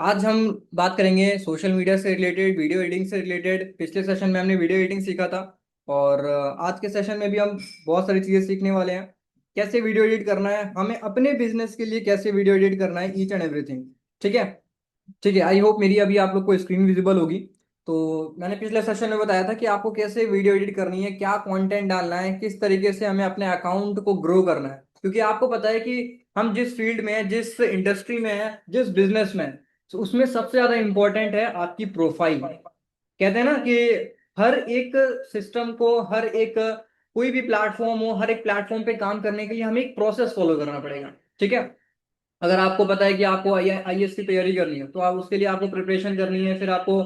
आज हम बात करेंगे सोशल मीडिया से रिलेटेड, वीडियो एडिटिंग से रिलेटेड। पिछले सेशन में हमने वीडियो एडिटिंग सीखा था और आज के सेशन में भी हम बहुत सारी चीज़ें सीखने वाले हैं। कैसे वीडियो एडिट करना है, हमें अपने बिजनेस के लिए कैसे वीडियो एडिट करना है, ईच एंड एवरीथिंग। ठीक है। ठीक है, आई होप मेरी अभी आप लोग को स्क्रीन विजिबल होगी। तो मैंने पिछले सेशन में बताया था कि आपको कैसे वीडियो एडिट करनी है, क्या कंटेंट डालना है, किस तरीके से हमें अपने अकाउंट को ग्रो करना है। क्योंकि आपको पता है कि हम जिस फील्ड में हैं, जिस इंडस्ट्री में हैं, जिस बिजनेस में हैं, तो उसमें सबसे ज्यादा इंपॉर्टेंट है आपकी प्रोफाइल। कहते हैं ना कि हर एक सिस्टम को, हर एक कोई भी प्लेटफॉर्म हो, हर एक प्लेटफॉर्म पे काम करने के लिए हमें एक प्रोसेस फॉलो करना पड़ेगा। ठीक है। अगर आपको पता है कि आपको आईएएस की तैयारी करनी है, तो आप उसके लिए आपको प्रिपरेशन करनी है, फिर आपको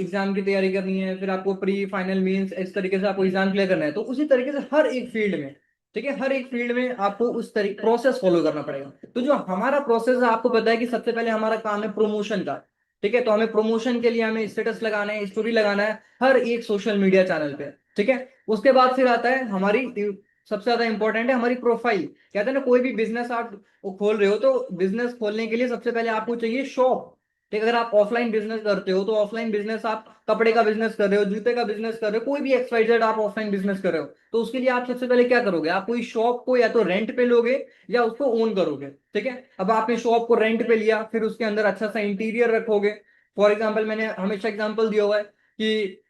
एग्जाम की तैयारी करनी है, फिर आपको प्री फाइनल मींस इस तरीके से आपको एग्जाम क्लियर करना है। तो उसी तरीके से हर एक फील्ड में, ठीक है, हर एक फील्ड में आपको उस तरीके प्रोसेस फॉलो करना पड़ेगा। तो जो हमारा प्रोसेस है, आपको पता है कि सबसे पहले हमारा काम है प्रमोशन का। ठीक है। तो हमें प्रमोशन के लिए हमें स्टेटस लगाना है, स्टोरी लगाना है हर एक सोशल मीडिया चैनल पे। ठीक है। उसके बाद फिर आता है हमारी सबसे ज्यादा इंपॉर्टेंट है हमारी प्रोफाइल। कहते हैं ना, कोई भी बिजनेस आप वो खोल रहे हो, तो बिजनेस खोलने के लिए सबसे पहले आपको चाहिए शॉप। ठीक है। अगर आप ऑफलाइन बिजनेस करते हो, तो ऑफलाइन बिजनेस, आप कपड़े का बिजनेस कर रहे हो, जूते का बिजनेस कर रहे हो, कोई भी XYZ आप ऑफलाइन बिजनेस कर रहे हो, तो उसके लिए आप सबसे पहले क्या करोगे? आप कोई शॉप को या तो रेंट पे लोगे या उसको ओन करोगे। ठीक है। अब आपने शॉप को रेंट पे लिया, फिर उसके अंदर अच्छा सा इंटीरियर रखोगे। फॉर एग्जाम्पल, मैंने हमेशा एग्जाम्पल दिया हुआ है कि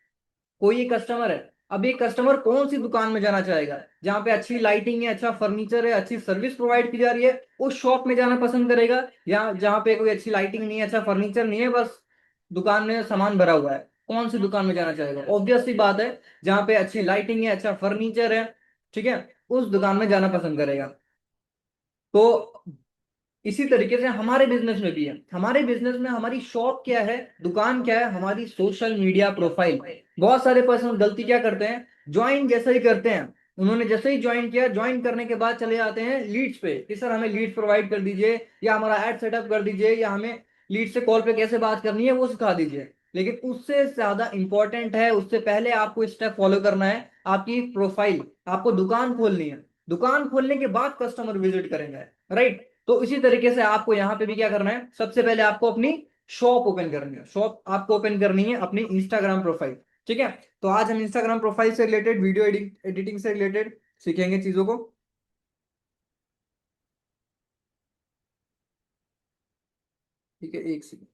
कोई एक कस्टमर है। अब एक कस्टमर कौन सी दुकान में जाना चाहेगा? जहां पे अच्छी लाइटिंग है, अच्छा फर्नीचर है, अच्छी सर्विस प्रोवाइड की जा रही है, उस शॉप में जाना पसंद करेगा। या जहां पे कोई अच्छी लाइटिंग नहीं है, अच्छा फर्नीचर नहीं है, बस दुकान में सामान भरा हुआ है, कौन सी दुकान में जाना चाहेगा? ऑब्वियस सी बात है, जहां पे अच्छी लाइटिंग है, अच्छा फर्नीचर है, ठीक है, उस दुकान में जाना पसंद करेगा। तो इसी तरीके से हमारे बिजनेस में भी है। हमारे बिजनेस में हमारी शॉप क्या है, दुकान क्या है? हमारी सोशल मीडिया प्रोफाइल। बहुत सारे पर्सन गलती क्या करते हैं, ज्वाइन जैसे ही करते हैं, उन्होंने जैसे ही ज्वाइन किया, ज्वाइन करने के बाद चले जाते हैं लीड्स पे कि सर हमें लीड प्रोवाइड कर दीजिए, या हमारा एड सेटअप कर दीजिए, या हमें लीड से कॉल पे कैसे बात करनी है वो सिखा दीजिए। लेकिन उससे ज्यादा इंपॉर्टेंट है, उससे पहले आपको स्टेप फॉलो करना है, आपकी प्रोफाइल। आपको दुकान खोलनी है, दुकान खोलने के बाद कस्टमर विजिट करेंगे, राइट? तो इसी तरीके से आपको यहाँ पे भी क्या करना है, सबसे पहले आपको अपनी शॉप ओपन करनी है। शॉप आपको ओपन करनी है अपनी इंस्टाग्राम प्रोफाइल। ठीक है। तो आज हम इंस्टाग्राम प्रोफाइल से रिलेटेड, वीडियो एडिटिंग से रिलेटेड सीखेंगे चीजों को। ठीक है, एक सेकंड।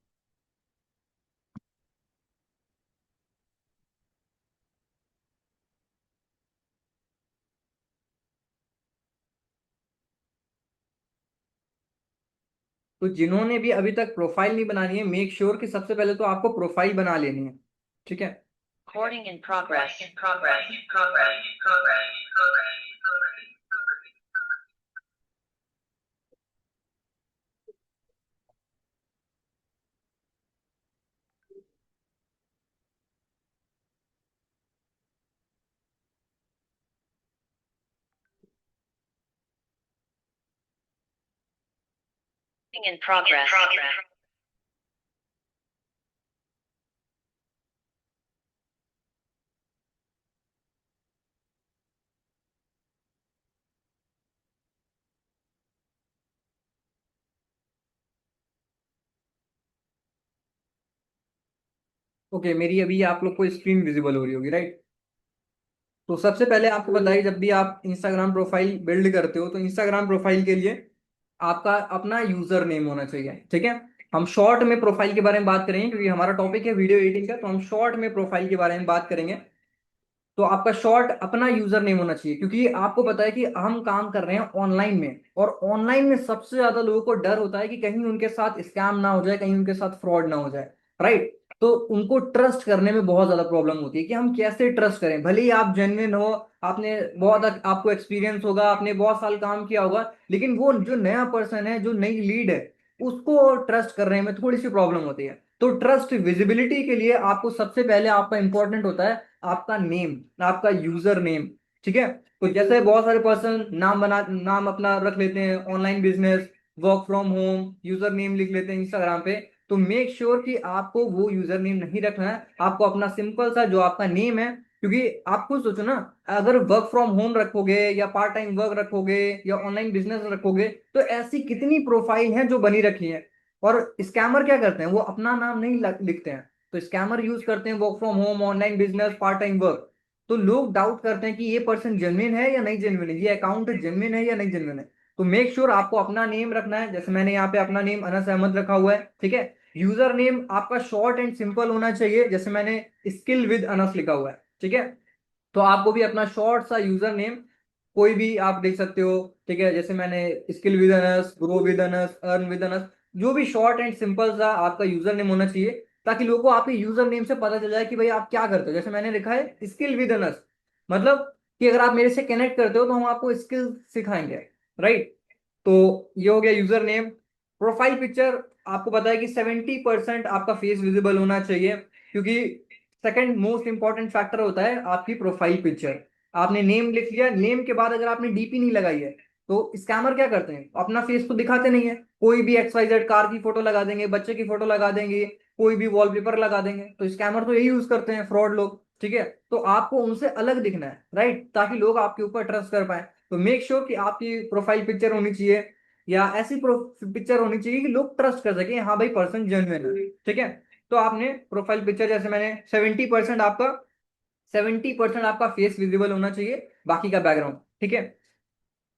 तो जिन्होंने भी अभी तक प्रोफाइल नहीं बनानी है, मेक श्योर कि सबसे पहले तो आपको प्रोफाइल बना लेनी है। ठीक है। Recording in progress. In progress. Okay, मेरी अभी आप लोग को स्क्रीन विजिबल हो रही होगी, राइट? तो सबसे पहले आपको बताइए, जब भी आप इंस्टाग्राम प्रोफाइल बिल्ड करते हो, तो इंस्टाग्राम प्रोफाइल के लिए आपका अपना यूजर नेम होना चाहिए। ठीक है। हम शॉर्ट में प्रोफाइल के बारे में बात करेंगे, क्योंकि हमारा टॉपिक है वीडियो एडिटिंग का, तो हम शॉर्ट में प्रोफाइल के बारे में बात करेंगे। तो आपका शॉर्ट अपना यूजर नेम होना चाहिए, क्योंकि आपको पता है कि हम काम कर रहे हैं ऑनलाइन में, और ऑनलाइन में सबसे ज्यादा लोगों को डर होता है कि कहीं उनके साथ स्कैम ना हो जाए, कहीं उनके साथ फ्रॉड ना हो जाए, राइट? तो उनको ट्रस्ट करने में बहुत ज्यादा प्रॉब्लम होती है कि हम कैसे ट्रस्ट करें। भले ही आप जेन्युइन हो, आपने बहुत आपको एक्सपीरियंस होगा, आपने बहुत साल काम किया होगा, लेकिन वो जो नया पर्सन है, जो नई लीड है, उसको ट्रस्ट करने में थोड़ी सी प्रॉब्लम होती है। तो ट्रस्ट विजिबिलिटी के लिए आपको सबसे पहले आपका इंपॉर्टेंट होता है आपका नेम, आपका यूजर नेम। ठीक है। तो जैसे बहुत सारे पर्सन नाम अपना रख लेते हैं, online business, work from home, user name लिख लेते हैं इंस्टाग्राम पे। तो मेक श्योर कि आपको वो यूजर नेम नहीं रखना है, आपको अपना सिंपल सा जो आपका नेम है। क्योंकि आप खुद सोचो ना, अगर वर्क फ्रॉम होम रखोगे, या पार्ट टाइम वर्क रखोगे, या ऑनलाइन बिजनेस रखोगे, तो ऐसी कितनी प्रोफाइल हैं जो बनी रखी है। और स्कैमर क्या करते हैं, वो अपना नाम नहीं लिखते हैं। तो स्कैमर यूज करते हैं work from home, online business, part time work. तो लोग डाउट करते हैं कि ये पर्सन जेन्युइन है या नहीं जेन्युइन है, ये अकाउंट जेन्युइन है या नहीं जेन्युइन है। तो मेक श्योर आपको अपना नेम रखना है। जैसे मैंने यहाँ पे अपना नेम अनस अहमद रखा हुआ है, ठीक है। यूजर नेम आपका शॉर्ट एंड सिंपल होना चाहिए, जैसे मैंने स्किल विद अनस लिखा हुआ है, ठीक है। तो आपको भी अपना शॉर्ट सा यूजर नेम कोई भी आप देख सकते हो, ठीक है। जैसे मैंने skill with Anas, grow with Anas, earn with Anas, जो भी शॉर्ट एंड सिंपल सा आपका यूजर नेम होना चाहिए, ताकि लोगों को आपके यूजर नेम से पता चल जाए कि भाई आप क्या करते हो। जैसे मैंने लिखा है स्किल विद अनस, मतलब कि अगर आप मेरे से कनेक्ट करते हो तो हम आपको स्किल सिखाएंगे, राइट। तो ये हो गया यूजर नेम। प्रोफाइल पिक्चर, आपको पता है कि 70% आपका फेस विजिबल होना चाहिए, क्योंकि सेकंड मोस्ट इंपॉर्टेंट फैक्टर होता है आपकी प्रोफाइल पिक्चर। आपने नेम लिख लिया, नेम के बाद अगर आपने डीपी नहीं लगाई है, तो स्कैमर क्या करते हैं, अपना फेस तो दिखाते नहीं है। कोई भी XYZ कार की फोटो लगा देंगे, बच्चे की फोटो लगा देंगे, कोई भी वॉलपेपर लगा देंगे। तो स्कैमर तो यही यूज करते हैं, फ्रॉड लोग, ठीक है। तो आपको उनसे अलग दिखना है, राइट, ताकि लोग आपके ऊपर ट्रस्ट कर पाए। तो मेक श्योर कि आपकी प्रोफाइल पिक्चर होनी चाहिए, या ऐसी पिक्चर होनी चाहिए कि लोग ट्रस्ट कर सके, हाँ भाई पर्सन जेन्युइन है, ठीक है। तो आपने प्रोफाइल पिक्चर, जैसे मैंने 70% आपका फेस विजिबल होना चाहिए, बाकी का बैकग्राउंड, ठीक है।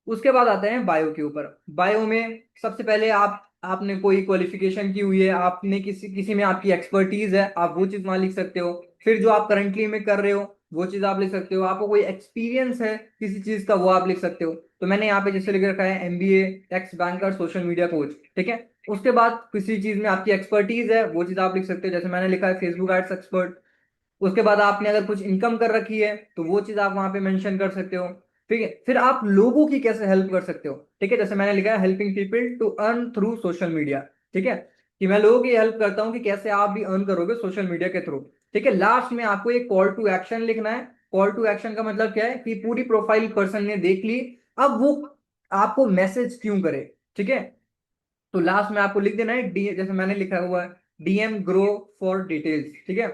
उसके बाद आते हैं बायो के ऊपर। बायो में सबसे पहले आपने कोई क्वालिफिकेशन की हुई है, आपने किसी किसी में आपकी एक्सपर्टीज है, आप वो चीज वहां लिख सकते हो। फिर जो आप करंटली में कर रहे हो वो चीज आप लिख सकते हो। आपको कोई एक्सपीरियंस है किसी चीज का, वो आप लिख सकते हो। तो मैंने यहाँ पे जैसे लिख रखा है MBA, ex banker, social media coach, ठीक है। उसके बाद किसी चीज में आपकी एक्सपर्टीज है, वो चीज आप लिख सकते हो। जैसे मैंने लिखा है फेसबुक एड्स एक्सपर्ट। उसके बाद आपने अगर कुछ इनकम कर रखी है तो वो चीज आप वहां पे मेंशन कर सकते हो, ठीक है। फिर आप लोगों की कैसे हेल्प कर सकते हो, ठीक है। जैसे मैंने लिखा है helping people to earn through social media, ठीक है, कि मैं लोगों की हेल्प करता हूँ कि कैसे आप भी अर्न करोगे सोशल मीडिया के थ्रू, ठीक है। लास्ट में आपको एक कॉल टू एक्शन लिखना है। कॉल टू एक्शन का मतलब क्या है कि पूरी प्रोफाइल पर्सन ने देख ली, अब वो आपको मैसेज क्यों करे, ठीक है। तो लास्ट में आपको लिख देना है डी, जैसे मैंने लिखा हुआ है DM ग्रो फॉर डिटेल्स, ठीक है,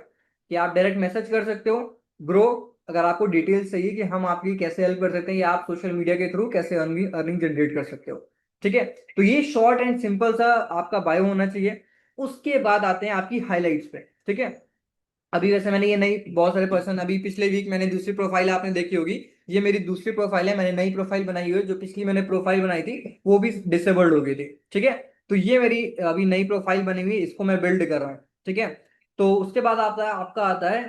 कि आप डायरेक्ट मैसेज कर सकते हो ग्रो, अगर आपको डिटेल्स चाहिए कि हम आपकी कैसे हेल्प कर सकते हैं या आप सोशल मीडिया के थ्रू कैसे अर्निंग जनरेट कर सकते हो, ठीक है। तो ये शॉर्ट एंड सिंपल सा आपका बायो होना चाहिए। उसके बाद आते हैं आपकी हाईलाइट्स पे, ठीक है। अभी वैसे मैंने ये नई, बहुत सारे पर्सन, अभी पिछले वीक मैंने दूसरी प्रोफाइल आपने देखी होगी, ये मेरी दूसरी प्रोफाइल है, मैंने नई प्रोफाइल बनाई हुई है। जो पिछली मैंने प्रोफाइल बनाई थी वो भी डिसेबल्ड हो गई थी, ठीक है। तो ये मेरी अभी नई प्रोफाइल बनी हुई है, इसको मैं बिल्ड कर रहा हूँ, ठीक है। तो उसके बाद आता है आपका, आता है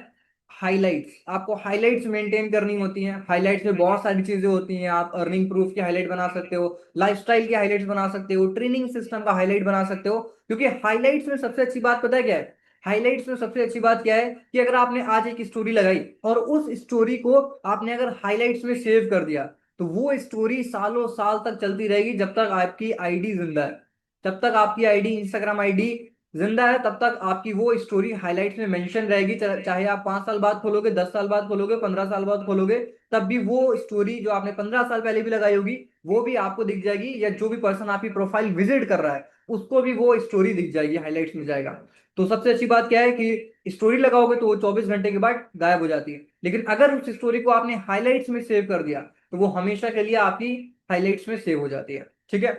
हाइलाइट्स। आपको हाइलाइट्स मेंटेन करनी होती हैं। हाइलाइट्स में बहुत सारी चीजें होती हैं, आप अर्निंग प्रूफ की हाईलाइट बना सकते हो, लाइफस्टाइल की हाईलाइट्स बना सकते हो, ट्रेनिंग सिस्टम का हाईलाइट बना सकते हो। क्योंकि हाइलाइट्स में सबसे अच्छी बात पता है क्या है, हाइलाइट्स में सबसे अच्छी बात क्या है कि अगर आपने आज एक स्टोरी लगाई और उस स्टोरी को आपने अगर हाइलाइट्स में सेव कर दिया, तो वो स्टोरी सालों साल तक चलती रहेगी, जब तक आपकी आईडी जिंदा है। जब तक आपकी आईडी, इंस्टाग्राम आईडी जिंदा है, तब तक आपकी वो स्टोरी हाइलाइट्स में मेंशन रहेगी। चाहे आप 5 साल बाद खोलोगे, 10 साल बाद खोलोगे, 15 साल बाद खोलोगे, तब भी वो स्टोरी जो आपने 15 साल पहले भी लगाई होगी वो भी आपको दिख जाएगी, या जो भी पर्सन आपकी प्रोफाइल विजिट कर रहा है उसको भी वो स्टोरी दिख जाएगी, हाईलाइट्स में जाएगा। तो सबसे अच्छी बात क्या है कि स्टोरी लगाओगे तो वो 24 घंटे के बाद गायब हो जाती है, लेकिन अगर उस स्टोरी को आपने हाईलाइट्स में सेव कर दिया तो वो हमेशा के लिए आपकी हाईलाइट्स में सेव हो जाती है, ठीक है।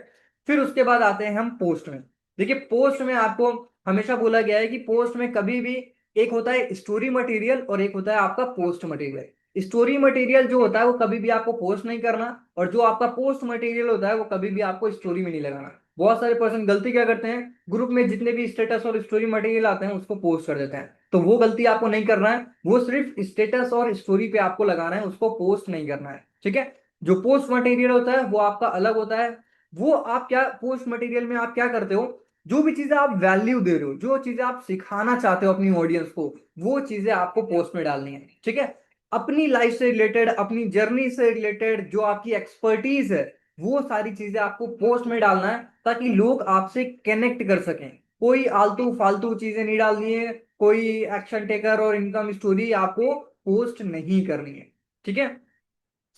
फिर उसके बाद आते हैं हम पोस्ट में। देखिए पोस्ट में आपको हमेशा बोला गया है कि पोस्ट में कभी भी, एक होता है स्टोरी मटेरियल और एक होता है आपका पोस्ट मटेरियल। स्टोरी मटेरियल जो होता है वो कभी भी आपको पोस्ट नहीं करना, और जो आपका पोस्ट मटेरियल होता है वो कभी भी आपको स्टोरी में नहीं लगाना। बहुत सारे पर्सन गलती क्या करते हैं, ग्रुप में जितने भी स्टेटस और स्टोरी मटेरियल आते हैं उसको पोस्ट कर देते हैं। तो वो गलती आपको नहीं करना है, वो सिर्फ स्टेटस और स्टोरी पे आपको लगाना है, उसको पोस्ट नहीं करना है, ठीक है। जो पोस्ट मटेरियल होता है वो आपका अलग होता है। वो आप क्या, पोस्ट मटेरियल में आप क्या करते हो, जो भी चीजें आप वैल्यू दे रहे हो, जो चीजें आप सिखाना चाहते हो अपनी ऑडियंस को, वो चीजें आपको पोस्ट में डालनी है, ठीक है। अपनी लाइफ से रिलेटेड, अपनी जर्नी से रिलेटेड जो आपकी एक्सपर्टीज है, वो सारी चीजें आपको पोस्ट में डालना है, ताकि लोग आपसे कनेक्ट कर सकें। कोई आलतू फालतू चीजें नहीं डालनी है, कोई एक्शन टेकर और इनकम स्टोरी आपको पोस्ट नहीं करनी है, ठीक है।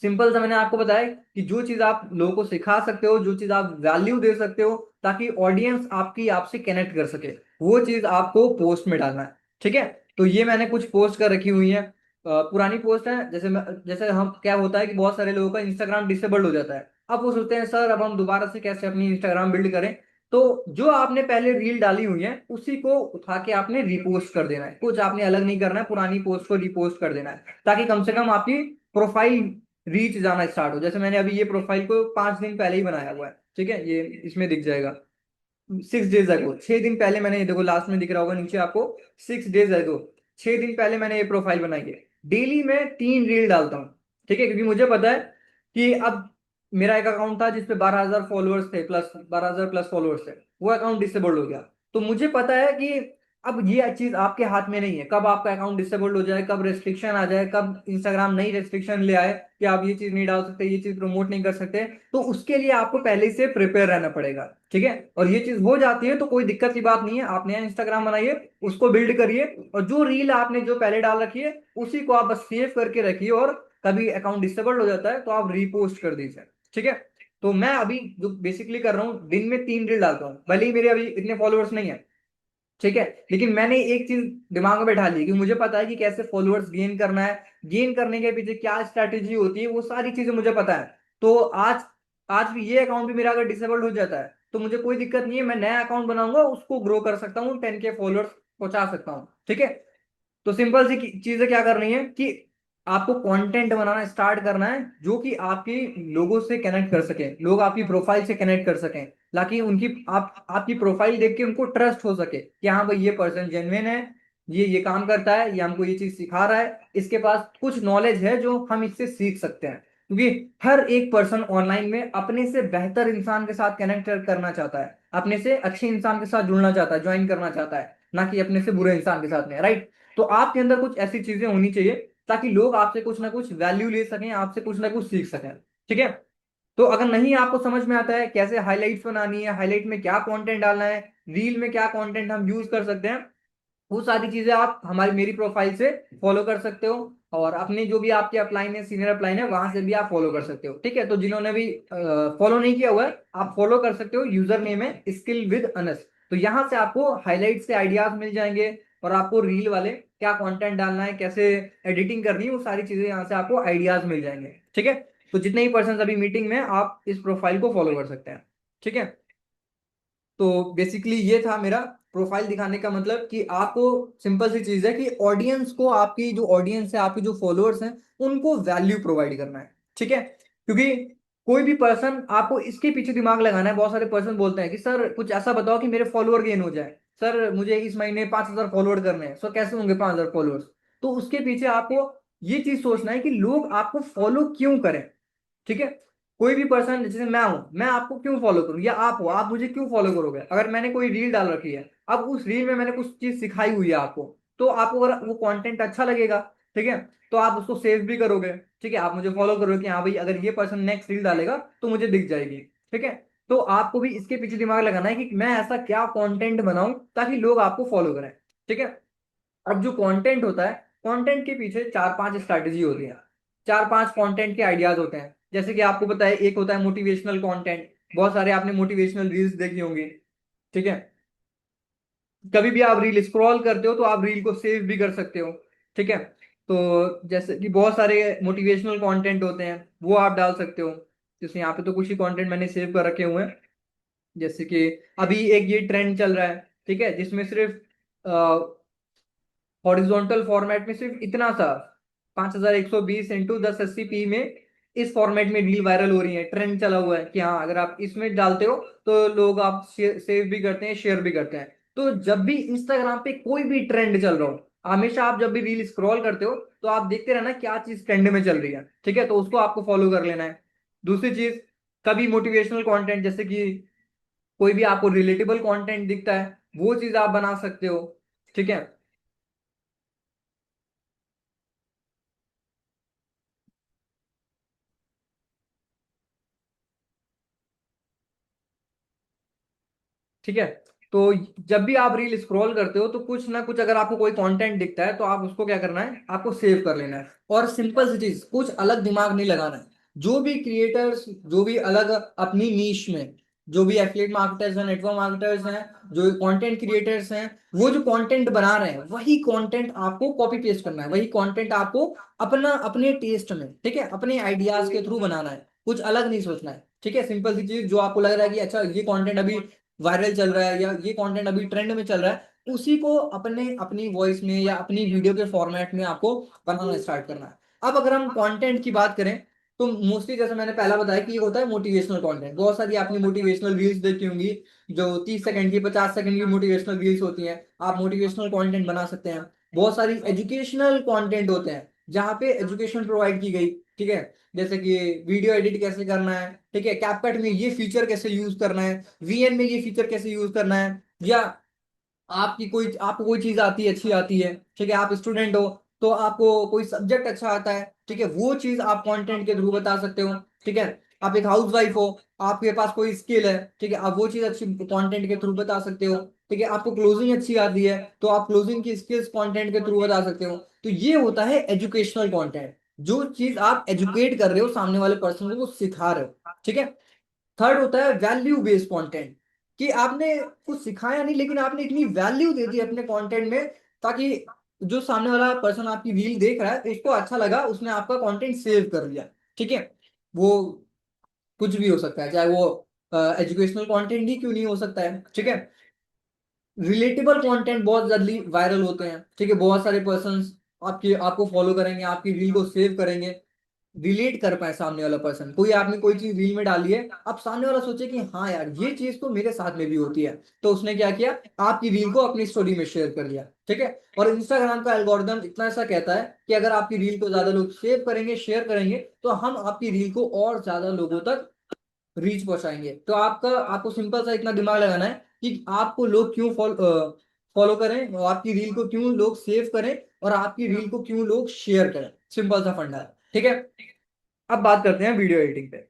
सिंपल सा मैंने आपको बताया कि जो चीज आप लोगों को सिखा सकते हो, जो चीज आप वैल्यू दे सकते हो, ताकि ऑडियंस आपकी आपसे कनेक्ट कर सके, वो चीज आपको पोस्ट में डालना है, ठीक है। तो ये मैंने कुछ पोस्ट कर रखी हुई है, पुरानी पोस्ट है। जैसे हम क्या होता है कि बहुत सारे लोगों का इंस्टाग्राम डिसेबल्ड हो जाता है, अब वो सोचते हैं सर अब हम दोबारा से कैसे अपनी इंस्टाग्राम बिल्ड करें। तो जो आपने पहले रील डाली हुई है उसी को उठा के आपने रिपोस्ट कर देना है, कुछ आपने अलग नहीं करना है, पुरानी पोस्ट को रिपोस्ट कर देना है, ताकि कम से कम आपकी प्रोफाइल रीच जाना स्टार्ट हो। जैसे मैंने अभी ये प्रोफाइल को 5 दिन पहले ही बनाया हुआ है, ठीक है, ये इसमें दिख जाएगा 6 डेज अगो, 6 दिन पहले मैंने, ये देखो लास्ट में दिख रहा होगा नीचे आपको, 6 डेज अगो, 6 दिन पहले मैंने ये प्रोफाइल बनाई है। डेली मैं 3 रील डालता हूँ, ठीक है, क्योंकि मुझे पता है कि अब मेरा एक अकाउंट था जिसपे 12,000 फॉलोअर्स थे, प्लस 12,000 प्लस फॉलोअर्स थे, वो अकाउंट डिसेबल्ड हो गया। तो मुझे पता है कि अब ये चीज आपके हाथ में नहीं है, कब आपका अकाउंट डिसेबल्ड हो जाए, कब रेस्ट्रिक्शन आ जाए, कब इंस्टाग्राम नई रेस्ट्रिक्शन ले आए कि आप ये चीज नहीं डाल सकते, ये चीज प्रमोट नहीं कर सकते। तो उसके लिए आपको पहले से प्रिपेयर रहना पड़ेगा, ठीक है। और ये चीज हो जाती है तो कोई दिक्कत की बात नहीं है, आप नया इंस्टाग्राम बनाइए, उसको बिल्ड करिए, और जो रील आपने जो पहले डाल रखी है उसी को आप बस सेव करके रखिए, और कभी अकाउंट डिसेबल्ड हो जाता है तो आप रीपोस्ट कर दीजिए, ठीक है। तो मैं अभी जो बेसिकली कर रहा हूँ, दिन में 3 रील डालता हूँ, भले ही मेरे अभी इतने फॉलोअर्स नहीं है, ठीक है, लेकिन मैंने एक चीज दिमाग में बैठा ली कि मुझे पता है कि कैसे फॉलोअर्स गेन करना है, गेन करने के पीछे क्या स्ट्रैटेजी होती है, वो सारी चीजें मुझे पता है। तो आज आज भी ये अकाउंट भी मेरा अगर डिसेबल्ड हो जाता है तो मुझे कोई दिक्कत नहीं है, मैं नया अकाउंट बनाऊंगा, उसको ग्रो कर सकता हूँ, 10K फॉलोअर्स पहुंचा सकता हूँ, ठीक है। तो सिंपल सी चीजें क्या करनी है कि आपको कंटेंट बनाना स्टार्ट करना है जो कि आपके लोगों से कनेक्ट कर सके, लोग आपकी प्रोफाइल से कनेक्ट कर सकें, ताकि उनकी आपकी प्रोफाइल देख के उनको ट्रस्ट हो सके कि हाँ भाई ये पर्सन जेन्युइन है, ये काम करता है, ये हमको ये चीज सिखा रहा है, इसके पास कुछ नॉलेज है जो हम इससे सीख सकते हैं। क्योंकि हर एक पर्सन ऑनलाइन में अपने से बेहतर इंसान के साथ कनेक्ट करना चाहता है, अपने से अच्छे इंसान के साथ जुड़ना चाहता है, ज्वाइन करना चाहता है, ना कि अपने से बुरे इंसान के साथ में, राइट। तो आपके अंदर कुछ ऐसी चीजें होनी चाहिए ताकि लोग आपसे कुछ ना कुछ वैल्यू ले सकें, आपसे कुछ ना कुछ सीख सकें, ठीक है। तो अगर नहीं आपको समझ में आता है कैसे हाईलाइट्स बनानी है, हाईलाइट में क्या कंटेंट डालना है, रील में क्या कंटेंट हम यूज कर सकते हैं, वो सारी चीजें आप हमारी मेरी प्रोफाइल से फॉलो कर सकते हो, और अपने जो भी आपके अपलाइन है, सीनियर अपलाइन है, वहां से भी आप फॉलो कर सकते हो, ठीक है। तो जिन्होंने भी फॉलो नहीं किया हुआ है आप फॉलो कर सकते हो, यूजर नेम है स्किल विद अनस। तो यहाँ से आपको हाईलाइट से आइडियाज मिल जाएंगे, और आपको रील वाले क्या कंटेंट डालना है, कैसे एडिटिंग करनी है, वो सारी चीजें यहाँ से आपको आइडियाज मिल जाएंगे, ठीक है। तो जितने ही पर्सन अभी मीटिंग में आप इस प्रोफाइल को फॉलो कर सकते हैं, ठीक है। तो बेसिकली ये था मेरा प्रोफाइल दिखाने का मतलब, कि आपको सिंपल सी चीज है कि ऑडियंस को, आपकी जो ऑडियंस है, आपके जो फॉलोअर्स हैं, उनको वैल्यू प्रोवाइड करना है, ठीक है। क्योंकि कोई भी पर्सन आपको इसके पीछे दिमाग लगाना है, बहुत सारे पर्सन बोलते हैं कि सर कुछ ऐसा बताओ कि मेरे फॉलोअर गेन हो जाए, सर मुझे इस महीने 5,000 फॉलोअर करने हैं, सर कैसे होंगे 5,000 फॉलोअर्स। तो उसके पीछे आपको ये चीज सोचना है कि लोग आपको फॉलो क्यों करें, ठीक है। कोई भी पर्सन, जैसे मैं हूं, मैं आपको क्यों फॉलो करूं, या आप हो, आप मुझे क्यों फॉलो करोगे। अगर मैंने कोई रील डाल रखी है, अब उस रील में मैंने कुछ चीज सिखाई हुई है आपको, तो आपको अगर वो कंटेंट अच्छा लगेगा, ठीक है, तो आप उसको सेव भी करोगे, ठीक है, आप मुझे फॉलो करोगे कि हाँ भाई अगर ये पर्सन नेक्स्ट रील डालेगा तो मुझे दिख जाएगी, ठीक है। तो आपको भी इसके पीछे दिमाग लगाना है कि मैं ऐसा क्या कंटेंट बनाऊं ताकि लोग आपको फॉलो करें, ठीक है। अब जो कंटेंट होता है, कंटेंट के पीछे 4-5 स्ट्रैटेजी होती है, 4-5 कंटेंट के आइडियाज होते हैं। जैसे कि आपको पता है, एक होता है मोटिवेशनल कंटेंट, बहुत सारे आपने मोटिवेशनल रील्स देखी होंगी, ठीक है। कभी भी आप रील स्क्रॉल करते हो तो आप रील को सेव भी कर सकते हो, ठीक है। तो जैसे कि बहुत सारे मोटिवेशनल कंटेंट होते हैं, वो आप डाल सकते हो। जैसे यहाँ पे तो कुछ ही कंटेंट मैंने सेव कर रखे हुए हैं, जैसे कि अभी एक ये ट्रेंड चल रहा है, ठीक है, जिसमें सिर्फ हॉरिजॉन्टल फॉर्मेट में सिर्फ इतना सा 5120 × 1080p में इस फॉर्मेट में रील वायरल हो रही है, ट्रेंड चला हुआ है कि हाँ अगर आप इसमें डालते हो तो लोग आप सेव भी करते हैं, शेयर भी करते हैं। तो जब भी इंस्टाग्राम पे कोई भी ट्रेंड चल रहा हो, हमेशा आप जब भी रील स्क्रॉल करते हो तो आप देखते रहना क्या चीज ट्रेंड में चल रही है, ठीक है, तो उसको आपको फॉलो कर लेना है। दूसरी चीज, कभी मोटिवेशनल कंटेंट, जैसे कि कोई भी आपको रिलेटेबल कंटेंट दिखता है, वो चीज आप बना सकते हो, ठीक है। ठीक है। तो जब भी आप रील स्क्रॉल करते हो तो कुछ ना कुछ अगर आपको कोई कंटेंट दिखता है तो आप उसको क्या करना है, आपको सेव कर लेना है, और सिंपल सी चीज, कुछ अलग दिमाग नहीं लगाना है। जो भी क्रिएटर्स, जो भी अलग अपनी नीश में, जो भी एफिलिएट मार्केटर्स हैं, नेटवर्क मार्केटर्स हैं, जो कंटेंट क्रिएटर्स हैं, वो जो कंटेंट बना रहे हैं वही कंटेंट आपको कॉपी पेस्ट करना है, वही कंटेंट आपको अपना अपने टेस्ट में, ठीक है, अपने आइडियाज के थ्रू बनाना है, कुछ अलग नहीं सोचना है, ठीक है। सिंपल सी चीज, जो आपको लग रहा है कि अच्छा ये कंटेंट अभी वायरल चल रहा है या ये कंटेंट अभी ट्रेंड में चल रहा है, उसी को अपने अपनी वॉइस में या अपनी वीडियो के फॉर्मेट में आपको बनाना स्टार्ट करना है। अब अगर हम कंटेंट की बात करें तो मोस्टली जैसे मैंने पहला बताया कि ये होता है मोटिवेशनल कंटेंट। बहुत सारी आपने मोटिवेशनल रील्स देखी होंगी जो 30 सेकंड की 50 सेकंड की मोटिवेशनल रील्स होती हैं। आप मोटिवेशनल कंटेंट बना सकते हैं। बहुत सारी एजुकेशनल कंटेंट होते हैं जहाँ पे एजुकेशन प्रोवाइड की गई, ठीक है। जैसे कि वीडियो एडिट कैसे करना है, ठीक है, कैपकट में ये फीचर कैसे यूज करना है, वीएन में ये फीचर कैसे यूज करना है, या आपको कोई चीज आती है, अच्छी आती है, ठीक है, आप स्टूडेंट हो तो आपको कोई सब्जेक्ट अच्छा आता है, ठीक है, वो चीज आप कंटेंट के थ्रू बता सकते हो, ठीक है। आप एक हाउस वाइफ हो, आपके पास कोई स्किल है, ठीक है, आप वो चीज अच्छी कंटेंट के थ्रू बता सकते हो, ठीक है। आपको क्लोजिंग अच्छी आती है तो आप क्लोजिंग की स्किल्स कंटेंट के थ्रू बता सकते हो। तो ये होता है एजुकेशनल कंटेंट, जो चीज आप एजुकेट कर रहे हो सामने वाले पर्सन को, वो सिखा रहे हो, ठीक है। थर्ड होता है वैल्यू बेस्ड कंटेंट, कि आपने कुछ सिखाया नहीं लेकिन आपने इतनी वैल्यू दे दी अपने कंटेंट में, ताकि जो सामने वाला पर्सन आपकी रील देख रहा है उसको अच्छा लगा, उसने आपका कंटेंट सेव कर लिया, ठीक है। वो कुछ भी हो सकता है, चाहे वो एजुकेशनल कंटेंट ही क्यों नहीं हो सकता है, ठीक है। रिलेटेबल कंटेंट बहुत जल्दी वायरल होते हैं, ठीक है। बहुत सारे पर्सन आपको फॉलो करेंगे, आपकी रील को सेव करेंगे, रिलेट कर पाए सामने वाला पर्सन। कोई आपने कोई चीज रील में डाली है, अब सामने वाला सोचे कि हाँ यार ये चीज तो मेरे साथ में भी होती है, तो उसने क्या किया, आपकी रील को अपनी स्टोरी में शेयर कर दिया, ठीक है। और इंस्टाग्राम का एल्गोरिदम इतना ऐसा कहता है कि अगर आपकी रील को ज्यादा लोग सेव करेंगे, शेयर करेंगे, तो हम आपकी रील को और ज्यादा लोगों तक रीच पहुंचाएंगे। तो आपको सिंपल सा इतना दिमाग लगाना है कि आपको लोग क्यों फॉलो करें, और आपकी रील को क्यों लोग सेव करें, और आपकी रील को क्यों लोग शेयर करें। सिंपल सा फंडा है, ठीक है। अब बात करते हैं वीडियो एडिटिंग पे।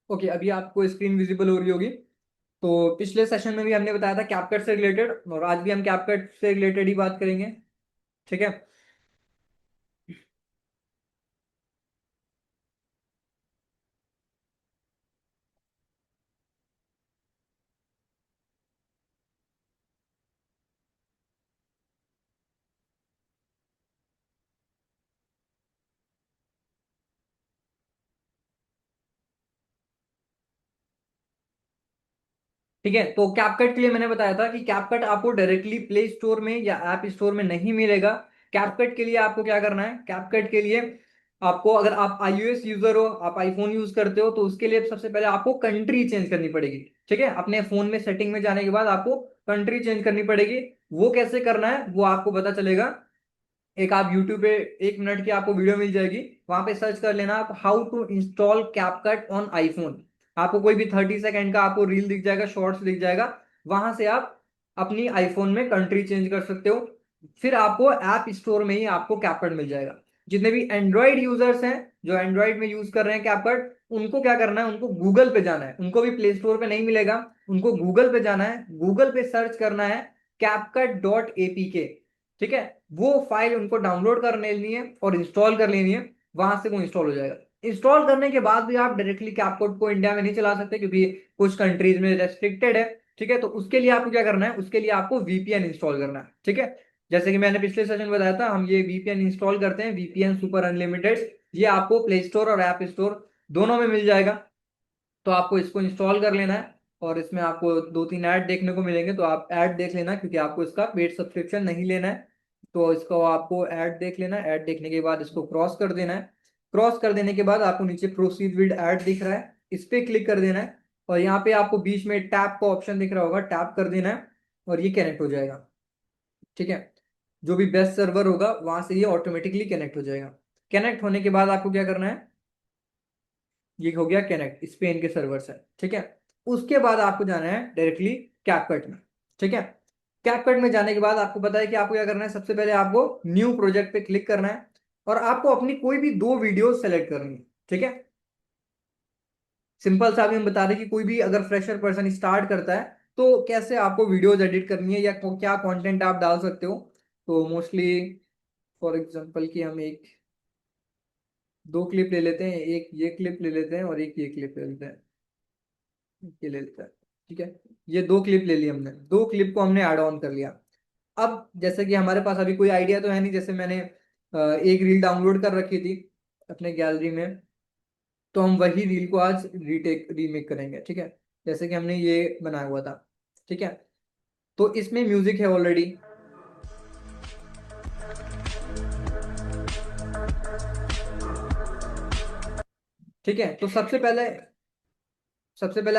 ओके, अभी आपको स्क्रीन विजिबल हो रही होगी। तो पिछले सेशन में भी हमने बताया था कैपकट से रिलेटेड, और आज भी हम कैपकट से रिलेटेड ही बात करेंगे, ठीक है। ठीक है, तो कैपकट के लिए मैंने बताया था कि कैपकट आपको डायरेक्टली प्ले स्टोर में या ऐप स्टोर में नहीं मिलेगा। कैपकट के लिए आपको क्या करना है, कैपकट के लिए आपको, अगर आप iOS यूजर हो, आप आईफोन यूज करते हो, तो उसके लिए सबसे पहले आपको कंट्री चेंज करनी पड़ेगी, ठीक है। अपने फोन में सेटिंग में जाने के बाद आपको कंट्री चेंज करनी पड़ेगी। वो कैसे करना है वो आपको पता चलेगा। एक आप यूट्यूब पे 1 मिनट की आपको वीडियो मिल जाएगी, वहां पे सर्च कर लेना आप how to install CapCut on iPhone. आपको कोई भी 30 सेकंड का आपको रील दिख जाएगा, शॉर्ट्स दिख जाएगा, वहां से आप अपनी आईफोन में कंट्री चेंज कर सकते हो। फिर आपको ऐप स्टोर में ही आपको कैपकट मिल जाएगा। जितने भी एंड्रॉइड यूजर्स हैं जो एंड्रॉइड में यूज कर रहे हैं कैपकट, उनको क्या करना है, उनको गूगल पे जाना है, उनको भी प्ले स्टोर पे नहीं मिलेगा। उनको गूगल पे जाना है, गूगल पे सर्च करना है CapCut.apk, ठीक है। वो फाइल उनको डाउनलोड कर लेनी है और इंस्टॉल कर लेनी है, वहां से वो इंस्टॉल हो जाएगा। इंस्टॉल करने के बाद भी आप डायरेक्टली कैपकट को इंडिया में नहीं चला सकते, क्योंकि कुछ कंट्रीज में रेस्ट्रिक्टेड है, ठीक है। तो उसके लिए आपको क्या करना है, उसके लिए आपको वीपीएन इंस्टॉल करना है, ठीक है। जैसे कि मैंने पिछले सेशन में बताया था, हम ये वीपीएन इंस्टॉल करते हैं, वीपीएन सुपर अनलिमिटेड। ये आपको प्ले स्टोर और ऐप स्टोर दोनों में मिल जाएगा। तो आपको इसको इंस्टॉल कर लेना है, और इसमें आपको 2-3 ऐड देखने को मिलेंगे, तो आप ऐड देख लेना, क्योंकि आपको इसका पेड सब्सक्रिप्शन नहीं लेना है। तो इसको आपको ऐड देख लेना है, ऐड देखने के बाद इसको क्रॉस कर देना है। क्रॉस कर देने के बाद आपको नीचे प्रोसीड विद ऐड दिख रहा है, इस पे क्लिक कर देना है। और यहाँ पे आपको बीच में टैप का ऑप्शन दिख रहा होगा, टैप कर देना है, और ये कनेक्ट हो जाएगा, ठीक है। जो भी बेस्ट सर्वर होगा वहां से ये ऑटोमेटिकली कनेक्ट हो जाएगा। कनेक्ट होने के बाद आपको क्या करना है, ये हो गया कनेक्ट स्पेन के सर्वर से, ठीक है। उसके बाद आपको जाना है डायरेक्टली कैपकट में, ठीक है। कैपकट में जाने के बाद आपको पता है कि आपको क्या करना है, सबसे पहले आपको न्यू प्रोजेक्ट पे क्लिक करना है, और आपको अपनी कोई भी 2 वीडियो सेलेक्ट करनी है, ठीक है। सिंपल सा अभी हम बता रहे कि कोई भी अगर फ्रेशर पर्सन स्टार्ट करता है तो कैसे आपको वीडियोज एडिट करनी है या क्या कंटेंट आप डाल सकते हो। तो मोस्टली फॉर एग्जांपल कि हम एक दो क्लिप ले लेते हैं, एक ये क्लिप ले लेते हैं और एक ये क्लिप ले लेते हैं, ये ले लेते हैं। ठीक है, ये दो क्लिप ले ली हमने, दो क्लिप को हमने ऐड ऑन कर लिया। अब जैसे कि हमारे पास अभी कोई आइडिया तो है नहीं, जैसे मैंने एक रील डाउनलोड कर रखी थी अपने गैलरी में, तो हम वही रील को आज रीमेक करेंगे। ठीक है, जैसे कि हमने ये बनाया हुआ था। ठीक है, तो इसमें म्यूजिक है ऑलरेडी। ठीक है, तो सबसे पहले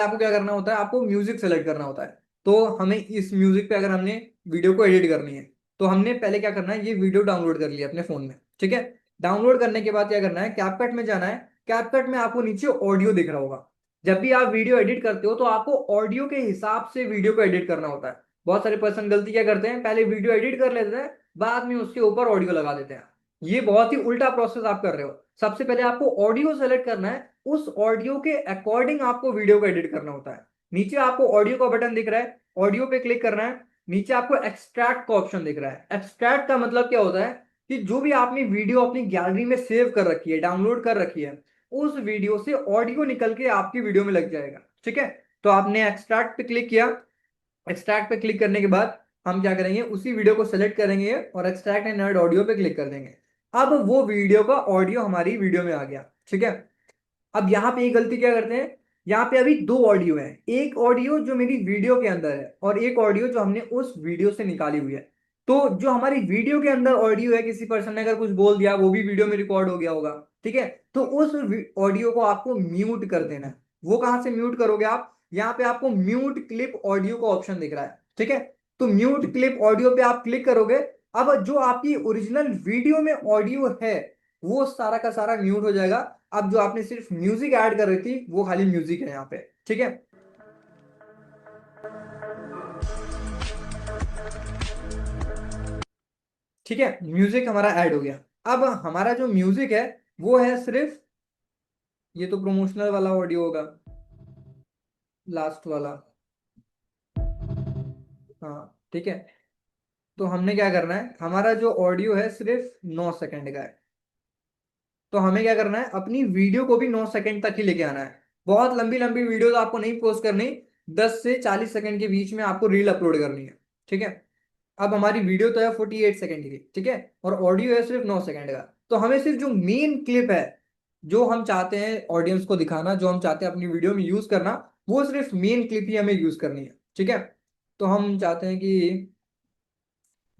आपको क्या करना होता है, आपको म्यूजिक सेलेक्ट करना होता है। तो हमें इस म्यूजिक पे अगर हमने वीडियो को एडिट करनी है, तो हमने पहले क्या करना है, ये वीडियो डाउनलोड कर लिया अपने फोन में। ठीक है, डाउनलोड करने के बाद क्या करना है, कैपकट में जाना है। कैपकट में आपको नीचे ऑडियो दिख रहा होगा। जब भी आप वीडियो एडिट करते हो तो आपको ऑडियो के हिसाब से वीडियो को एडिट करना होता है। बहुत सारे पर्सन गलती क्या करते हैं, पहले वीडियो एडिट कर लेते हैं, बाद में उसके ऊपर ऑडियो लगा देते हैं। ये बहुत ही उल्टा प्रोसेस आप कर रहे हो। सबसे पहले आपको ऑडियो सेलेक्ट करना है, उस ऑडियो के अकॉर्डिंग आपको वीडियो को एडिट करना होता है। नीचे आपको ऑडियो का बटन दिख रहा है, ऑडियो पे क्लिक करना है। नीचे आपको एक्सट्रैक्ट का ऑप्शन दिख रहा है। एक्सट्रैक्ट का मतलब क्या होता है कि जो भी आपने वीडियो अपनी गैलरी में सेव कर रखी है, डाउनलोड कर रखी है, उस वीडियो से ऑडियो निकल के आपकी वीडियो में लग जाएगा। ठीक है, तो आपने एक्सट्रैक्ट पे क्लिक किया। एक्सट्रैक्ट पे क्लिक करने के बाद हम क्या करेंगे, उसी वीडियो को सेलेक्ट करेंगे और एक्सट्रैक्ट एंड ऐड ऑडियो पे क्लिक कर देंगे। अब वो वीडियो का ऑडियो हमारी वीडियो में आ गया। ठीक है, अब यहाँ पे एक गलती क्या करते हैं, यहाँ पे अभी दो ऑडियो है, एक ऑडियो जो मेरी वीडियो के अंदर है और एक ऑडियो जो हमने उस वीडियो से निकाली हुई है। तो जो हमारी वीडियो के अंदर ऑडियो है, किसी पर्सन ने अगर कुछ बोल दिया, वो भी वीडियो में रिकॉर्ड हो गया होगा। ठीक है, तो उस ऑडियो को आपको म्यूट कर देना है। वो कहां से म्यूट करोगे आप, यहाँ पे आपको म्यूट क्लिप ऑडियो का ऑप्शन दिख रहा है। ठीक है, तो म्यूट क्लिप ऑडियो पे आप क्लिक करोगे। अब जो आपकी ओरिजिनल वीडियो में ऑडियो है, वो सारा का सारा म्यूट हो जाएगा। अब जो आपने सिर्फ म्यूजिक ऐड कर रही थी, वो खाली म्यूजिक है यहाँ पे। ठीक है, ठीक है, म्यूजिक हमारा ऐड हो गया। अब हमारा जो म्यूजिक है वो है सिर्फ, ये तो प्रोमोशनल वाला ऑडियो होगा, लास्ट वाला। हाँ, ठीक है, तो हमने क्या करना है, हमारा जो ऑडियो है सिर्फ 9 सेकंड का है। तो हमें क्या करना है, अपनी वीडियो को भी 9 सेकंड तक ही लेके आना है। बहुत लंबी लंबी वीडियोस आपको नहीं पोस्ट करनी, 10 से 40 सेकंड के बीच में आपको रील अपलोड करनी है। ठीक है, अब हमारी वीडियो तो है 48 सेकंड की। ठीक है, और ऑडियो है सिर्फ 9 सेकंड का। तो हमें सिर्फ जो मेन क्लिप है, जो हम चाहते हैं ऑडियंस को दिखाना, जो हम चाहते हैं अपनी वीडियो में यूज करना, वो सिर्फ मेन क्लिप ही हमें यूज करनी है। ठीक है, तो हम चाहते हैं कि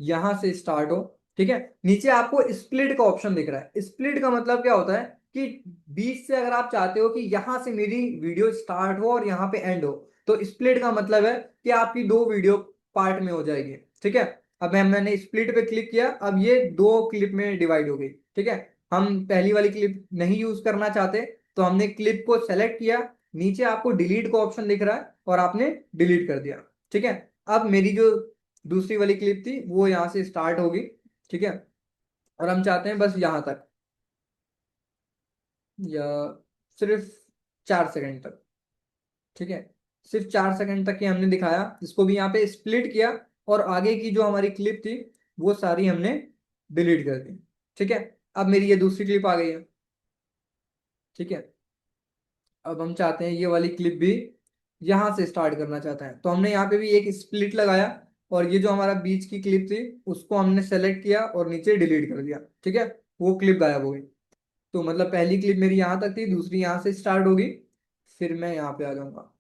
यहां से स्टार्ट हो। ठीक है, नीचे आपको स्प्लिट का ऑप्शन दिख रहा है। स्प्लिट का मतलब क्या होता है कि बीच से अगर आप चाहते हो कि यहां से मेरी वीडियो स्टार्ट हो और यहां पे एंड हो, तो स्प्लिट का मतलब है कि आपकी दो वीडियो पार्ट में हो जाएगी। ठीक है, अब मैंने स्प्लिट पे क्लिक किया, अब ये दो क्लिप में डिवाइड हो गई। ठीक है, हम पहली वाली क्लिप नहीं यूज करना चाहते, तो हमने क्लिप को सेलेक्ट किया, नीचे आपको डिलीट का ऑप्शन दिख रहा है और आपने डिलीट कर दिया। ठीक है, अब मेरी जो दूसरी वाली क्लिप थी वो यहाँ से स्टार्ट होगी। ठीक है, और हम चाहते हैं बस यहाँ तक, या सिर्फ 4 सेकंड तक। ठीक है, सिर्फ 4 सेकंड तक ही हमने दिखाया, इसको भी यहाँ पे स्प्लिट किया, और आगे की जो हमारी क्लिप थी वो सारी हमने डिलीट कर दी। ठीक है, अब मेरी ये दूसरी क्लिप आ गई है। ठीक है, अब हम चाहते हैं ये वाली क्लिप भी यहाँ से स्टार्ट करना चाहते हैं, तो हमने यहाँ पे भी एक स्प्लिट लगाया, और ये जो हमारा बीच की क्लिप थी उसको हमने सेलेक्ट किया और नीचे डिलीट कर दिया। ठीक है, वो क्लिप गायब हो गई। तो मतलब पहली क्लिप मेरी यहाँ तक थी, दूसरी यहाँ से स्टार्ट होगी, फिर मैं यहाँ पे आ जाऊंगा।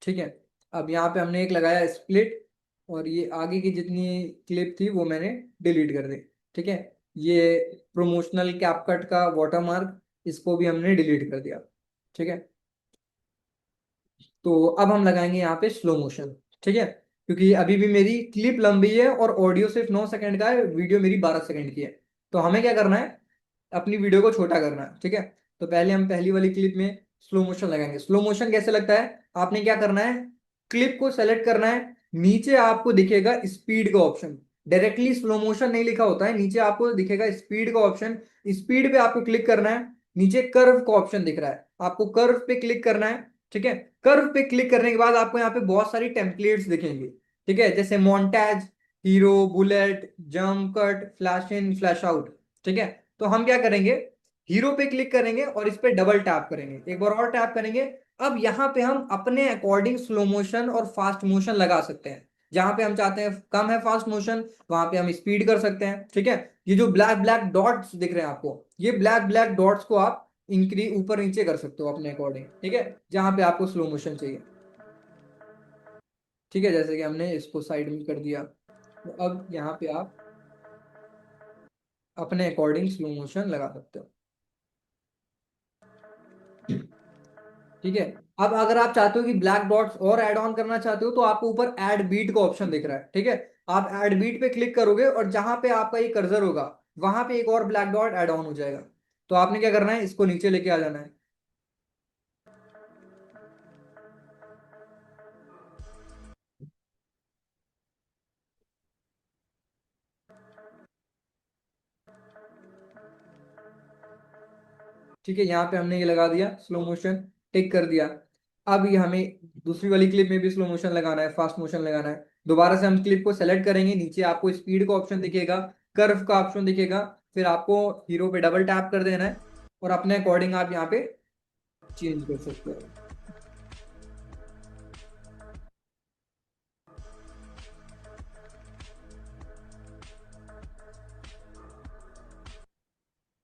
ठीक है, अब यहाँ पे हमने एक लगाया स्प्लिट, और ये आगे की जितनी क्लिप थी वो मैंने डिलीट कर दी। ठीक है, ये प्रोमोशनल कैपकट का वाटरमार्क, इसको भी हमने डिलीट कर दिया। ठीक है, तो अब हम लगाएंगे यहाँ पे स्लो मोशन। ठीक है, क्योंकि अभी भी मेरी क्लिप लंबी है और ऑडियो सिर्फ 9 सेकंड का है, वीडियो मेरी 12 सेकंड की है। तो हमें क्या करना है, अपनी वीडियो को छोटा करना है। ठीक है, तो पहले हम पहली वाली क्लिप में स्लो मोशन लगाएंगे। स्लो मोशन कैसे लगता है, आपने क्या करना है, क्लिप को सेलेक्ट करना है, नीचे आपको दिखेगा स्पीड का ऑप्शन। डायरेक्टली स्लो मोशन नहीं लिखा होता है, नीचे आपको दिखेगा स्पीड का ऑप्शन। स्पीड पे आपको क्लिक करना है, नीचे कर्व का ऑप्शन दिख रहा है, आपको कर्व पे क्लिक करना है। ठीक है। कर्व पे क्लिक करने के बाद आपको यहाँ पे बहुत सारी टेम्पलेट्स दिखेंगे। ठीक है, जैसे montage, hero, bullet, jump cut, flash in, flash out. ठीक है, तो हम क्या करेंगे, हीरो पे क्लिक करेंगे और इस पे डबल टैप करेंगे, एक बार और टैप करेंगे। अब यहाँ पे हम अपने अकॉर्डिंग स्लो मोशन और फास्ट मोशन लगा सकते हैं। जहां पे हम चाहते हैं कम है फास्ट मोशन, वहां पे हम स्पीड कर सकते हैं। ठीक है, ये जो ब्लैक ब्लैक डॉट्स दिख रहे हैं आपको, ये ब्लैक ब्लैक डॉट्स को आप इंक्री ऊपर नीचे कर सकते हो अपने अकॉर्डिंग। ठीक है, जहां पे आपको स्लो मोशन चाहिए। ठीक है, जैसे कि हमने इसको साइड में कर दिया, तो अब यहाँ पे आप अपने अकॉर्डिंग स्लो मोशन लगा सकते हो। ठीक है, अब अगर आप चाहते हो कि ब्लैक डॉट्स और ऐड ऑन करना चाहते हो, तो आपको ऊपर ऐड बीट का ऑप्शन दिख रहा है। ठीक है, आप ऐड बीट पे क्लिक करोगे और जहां पे आपका ये कर्सर होगा, वहां पे एक और ब्लैक डॉट ऐड ऑन हो जाएगा। तो आपने क्या करना है, इसको नीचे लेके आ जाना है। ठीक है, यहाँ पे हमने ये लगा दिया स्लो मोशन, टिक कर दिया। अब ये हमें दूसरी वाली क्लिप में भी स्लो मोशन लगाना है, फास्ट मोशन लगाना है। दोबारा से हम क्लिप को सेलेक्ट करेंगे, नीचे आपको स्पीड का ऑप्शन दिखेगा, कर्व का ऑप्शन दिखेगा, फिर आपको हीरो पे डबल टैप कर देना है और अपने अकॉर्डिंग आप यहाँ पे चेंज कर सकते हो।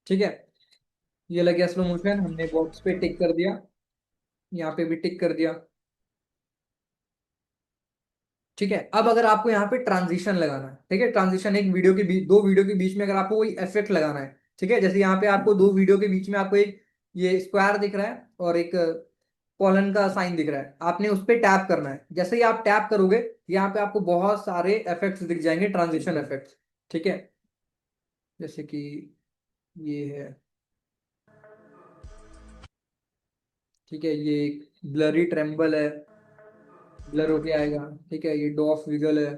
ठीक है, ये लग गया स्लो मोशन, हमने बॉक्स पे टिक कर दिया, यहाँ पे भी टिक कर दिया। ठीक है, अब अगर आपको यहाँ पे ट्रांजिशन लगाना है, ठीक है, ट्रांजिशन एक वीडियो के बीच, दो वीडियो के बीच में अगर आपको कोई इफेक्ट लगाना है, ठीक है, जैसे यहाँ पे आपको दो वीडियो के बीच में आपको एक ये स्क्वायर दिख रहा है और एक कॉलन का साइन दिख रहा है, आपने उस पर टैप करना है। जैसे ही आप टैप करोगे, यहाँ पे आपको बहुत सारे इफेक्ट्स दिख जाएंगे, ट्रांजिशन इफेक्ट्स। ठीक है, जैसे कि ये है, ठीक है, ये ब्लरी ट्रेम्बल है, ब्लर होके आएगा। ठीक है, ये डॉफ विगल है।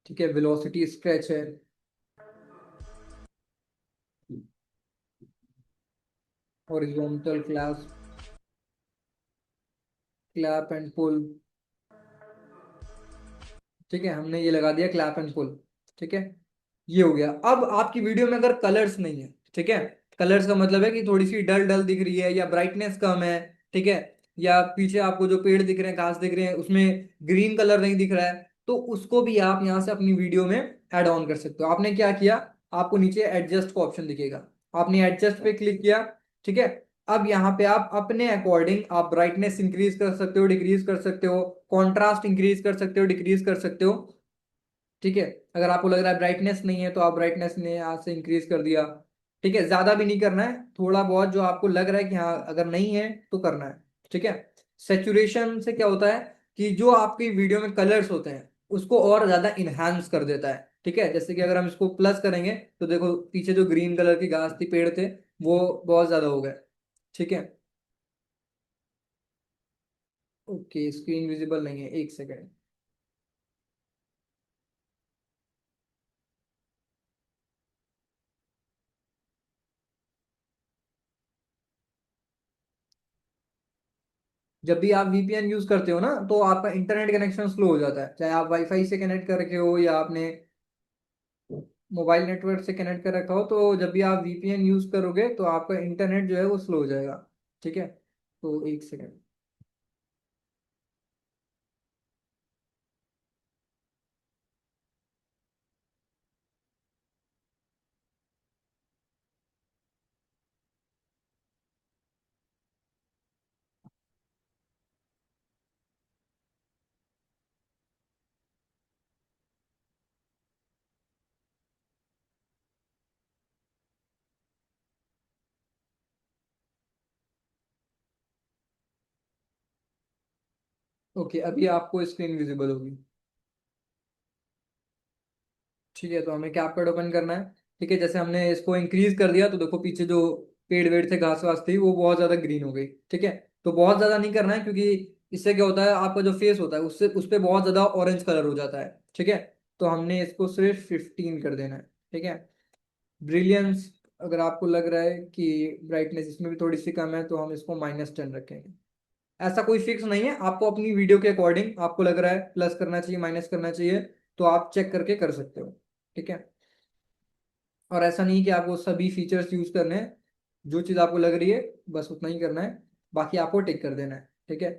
ठीक है, वेलोसिटी स्ट्रेच है। Horizontal class, clap and pull. ठीक है, हमने ये लगा दिया क्लैप एंड पुल। ठीक है, ये हो गया। अब आपकी वीडियो में अगर कलर्स नहीं है, ठीक है, कलर्स का मतलब है कि थोड़ी सी डल डल दिख रही है या ब्राइटनेस कम है, ठीक है, या पीछे आपको जो पेड़ दिख रहे हैं, घास दिख रहे हैं, उसमें ग्रीन कलर नहीं दिख रहा है, तो उसको भी आप यहाँ से अपनी वीडियो में ऐड ऑन कर सकते हो। आपने क्या किया, आपको नीचे एडजस्ट का ऑप्शन दिखेगा, आपने एडजस्ट पे क्लिक किया। ठीक है, अब यहाँ पे आप अपने अकॉर्डिंग आप ब्राइटनेस इंक्रीज कर सकते हो, डिक्रीज कर सकते हो, कॉन्ट्रास्ट इंक्रीज कर सकते हो, डिक्रीज कर सकते हो। ठीक है, अगर आपको लग रहा है ब्राइटनेस नहीं है, तो आप ब्राइटनेस ने यहाँ से इंक्रीज कर दिया। ठीक है, ज्यादा भी नहीं करना है, थोड़ा बहुत जो आपको लग रहा है कि हाँ अगर नहीं है तो करना है। ठीक है, सेचुरेशन से क्या होता है कि जो आपकी वीडियो में कलर्स होते हैं उसको और ज्यादा इनहांस कर देता है। ठीक है, जैसे कि अगर हम इसको प्लस करेंगे, तो देखो पीछे जो ग्रीन कलर की घास थी, पेड़ थे, वो बहुत ज्यादा हो गए। ठीक है, ओके, स्क्रीन विजिबल नहीं है, एक सेकेंड। जब भी आप वीपीएन यूज करते हो ना, तो आपका इंटरनेट कनेक्शन स्लो हो जाता है, चाहे आप वाईफाई से कनेक्ट कर रखे हो या आपने मोबाइल नेटवर्क से कनेक्ट कर रखा हो, तो जब भी आप वीपीएन यूज करोगे तो आपका इंटरनेट जो है वो स्लो हो जाएगा। ठीक है, तो एक सेकेंड। ओके, अभी आपको स्क्रीन विजिबल होगी। ठीक है, तो हमें कैपकट ओपन करना है। ठीक है, जैसे हमने इसको इंक्रीज कर दिया, तो देखो पीछे जो पेड़ वेड़ थे, घास वास थी, वो बहुत ज्यादा ग्रीन हो गई। ठीक है, तो बहुत ज्यादा नहीं करना है, क्योंकि इससे क्या होता है, आपका जो फेस होता है उससे उस पर बहुत ज्यादा ऑरेंज कलर हो जाता है। ठीक है, तो हमने इसको सिर्फ 15 कर देना है। ठीक है, ब्रिलियंस अगर आपको लग रहा है कि ब्राइटनेस इसमें भी थोड़ी सी कम है तो हम इसको -10 रखेंगे। ऐसा कोई फिक्स नहीं है, आपको अपनी वीडियो के अकॉर्डिंग आपको लग रहा है प्लस करना चाहिए माइनस करना चाहिए तो आप चेक करके कर सकते हो। ठीक है, और ऐसा नहीं कि आपको सभी फीचर्स यूज करने हैं, जो चीज़ आपको लग रही है बस उतना ही करना है, बाकी आपको टिक कर देना है। ठीक है,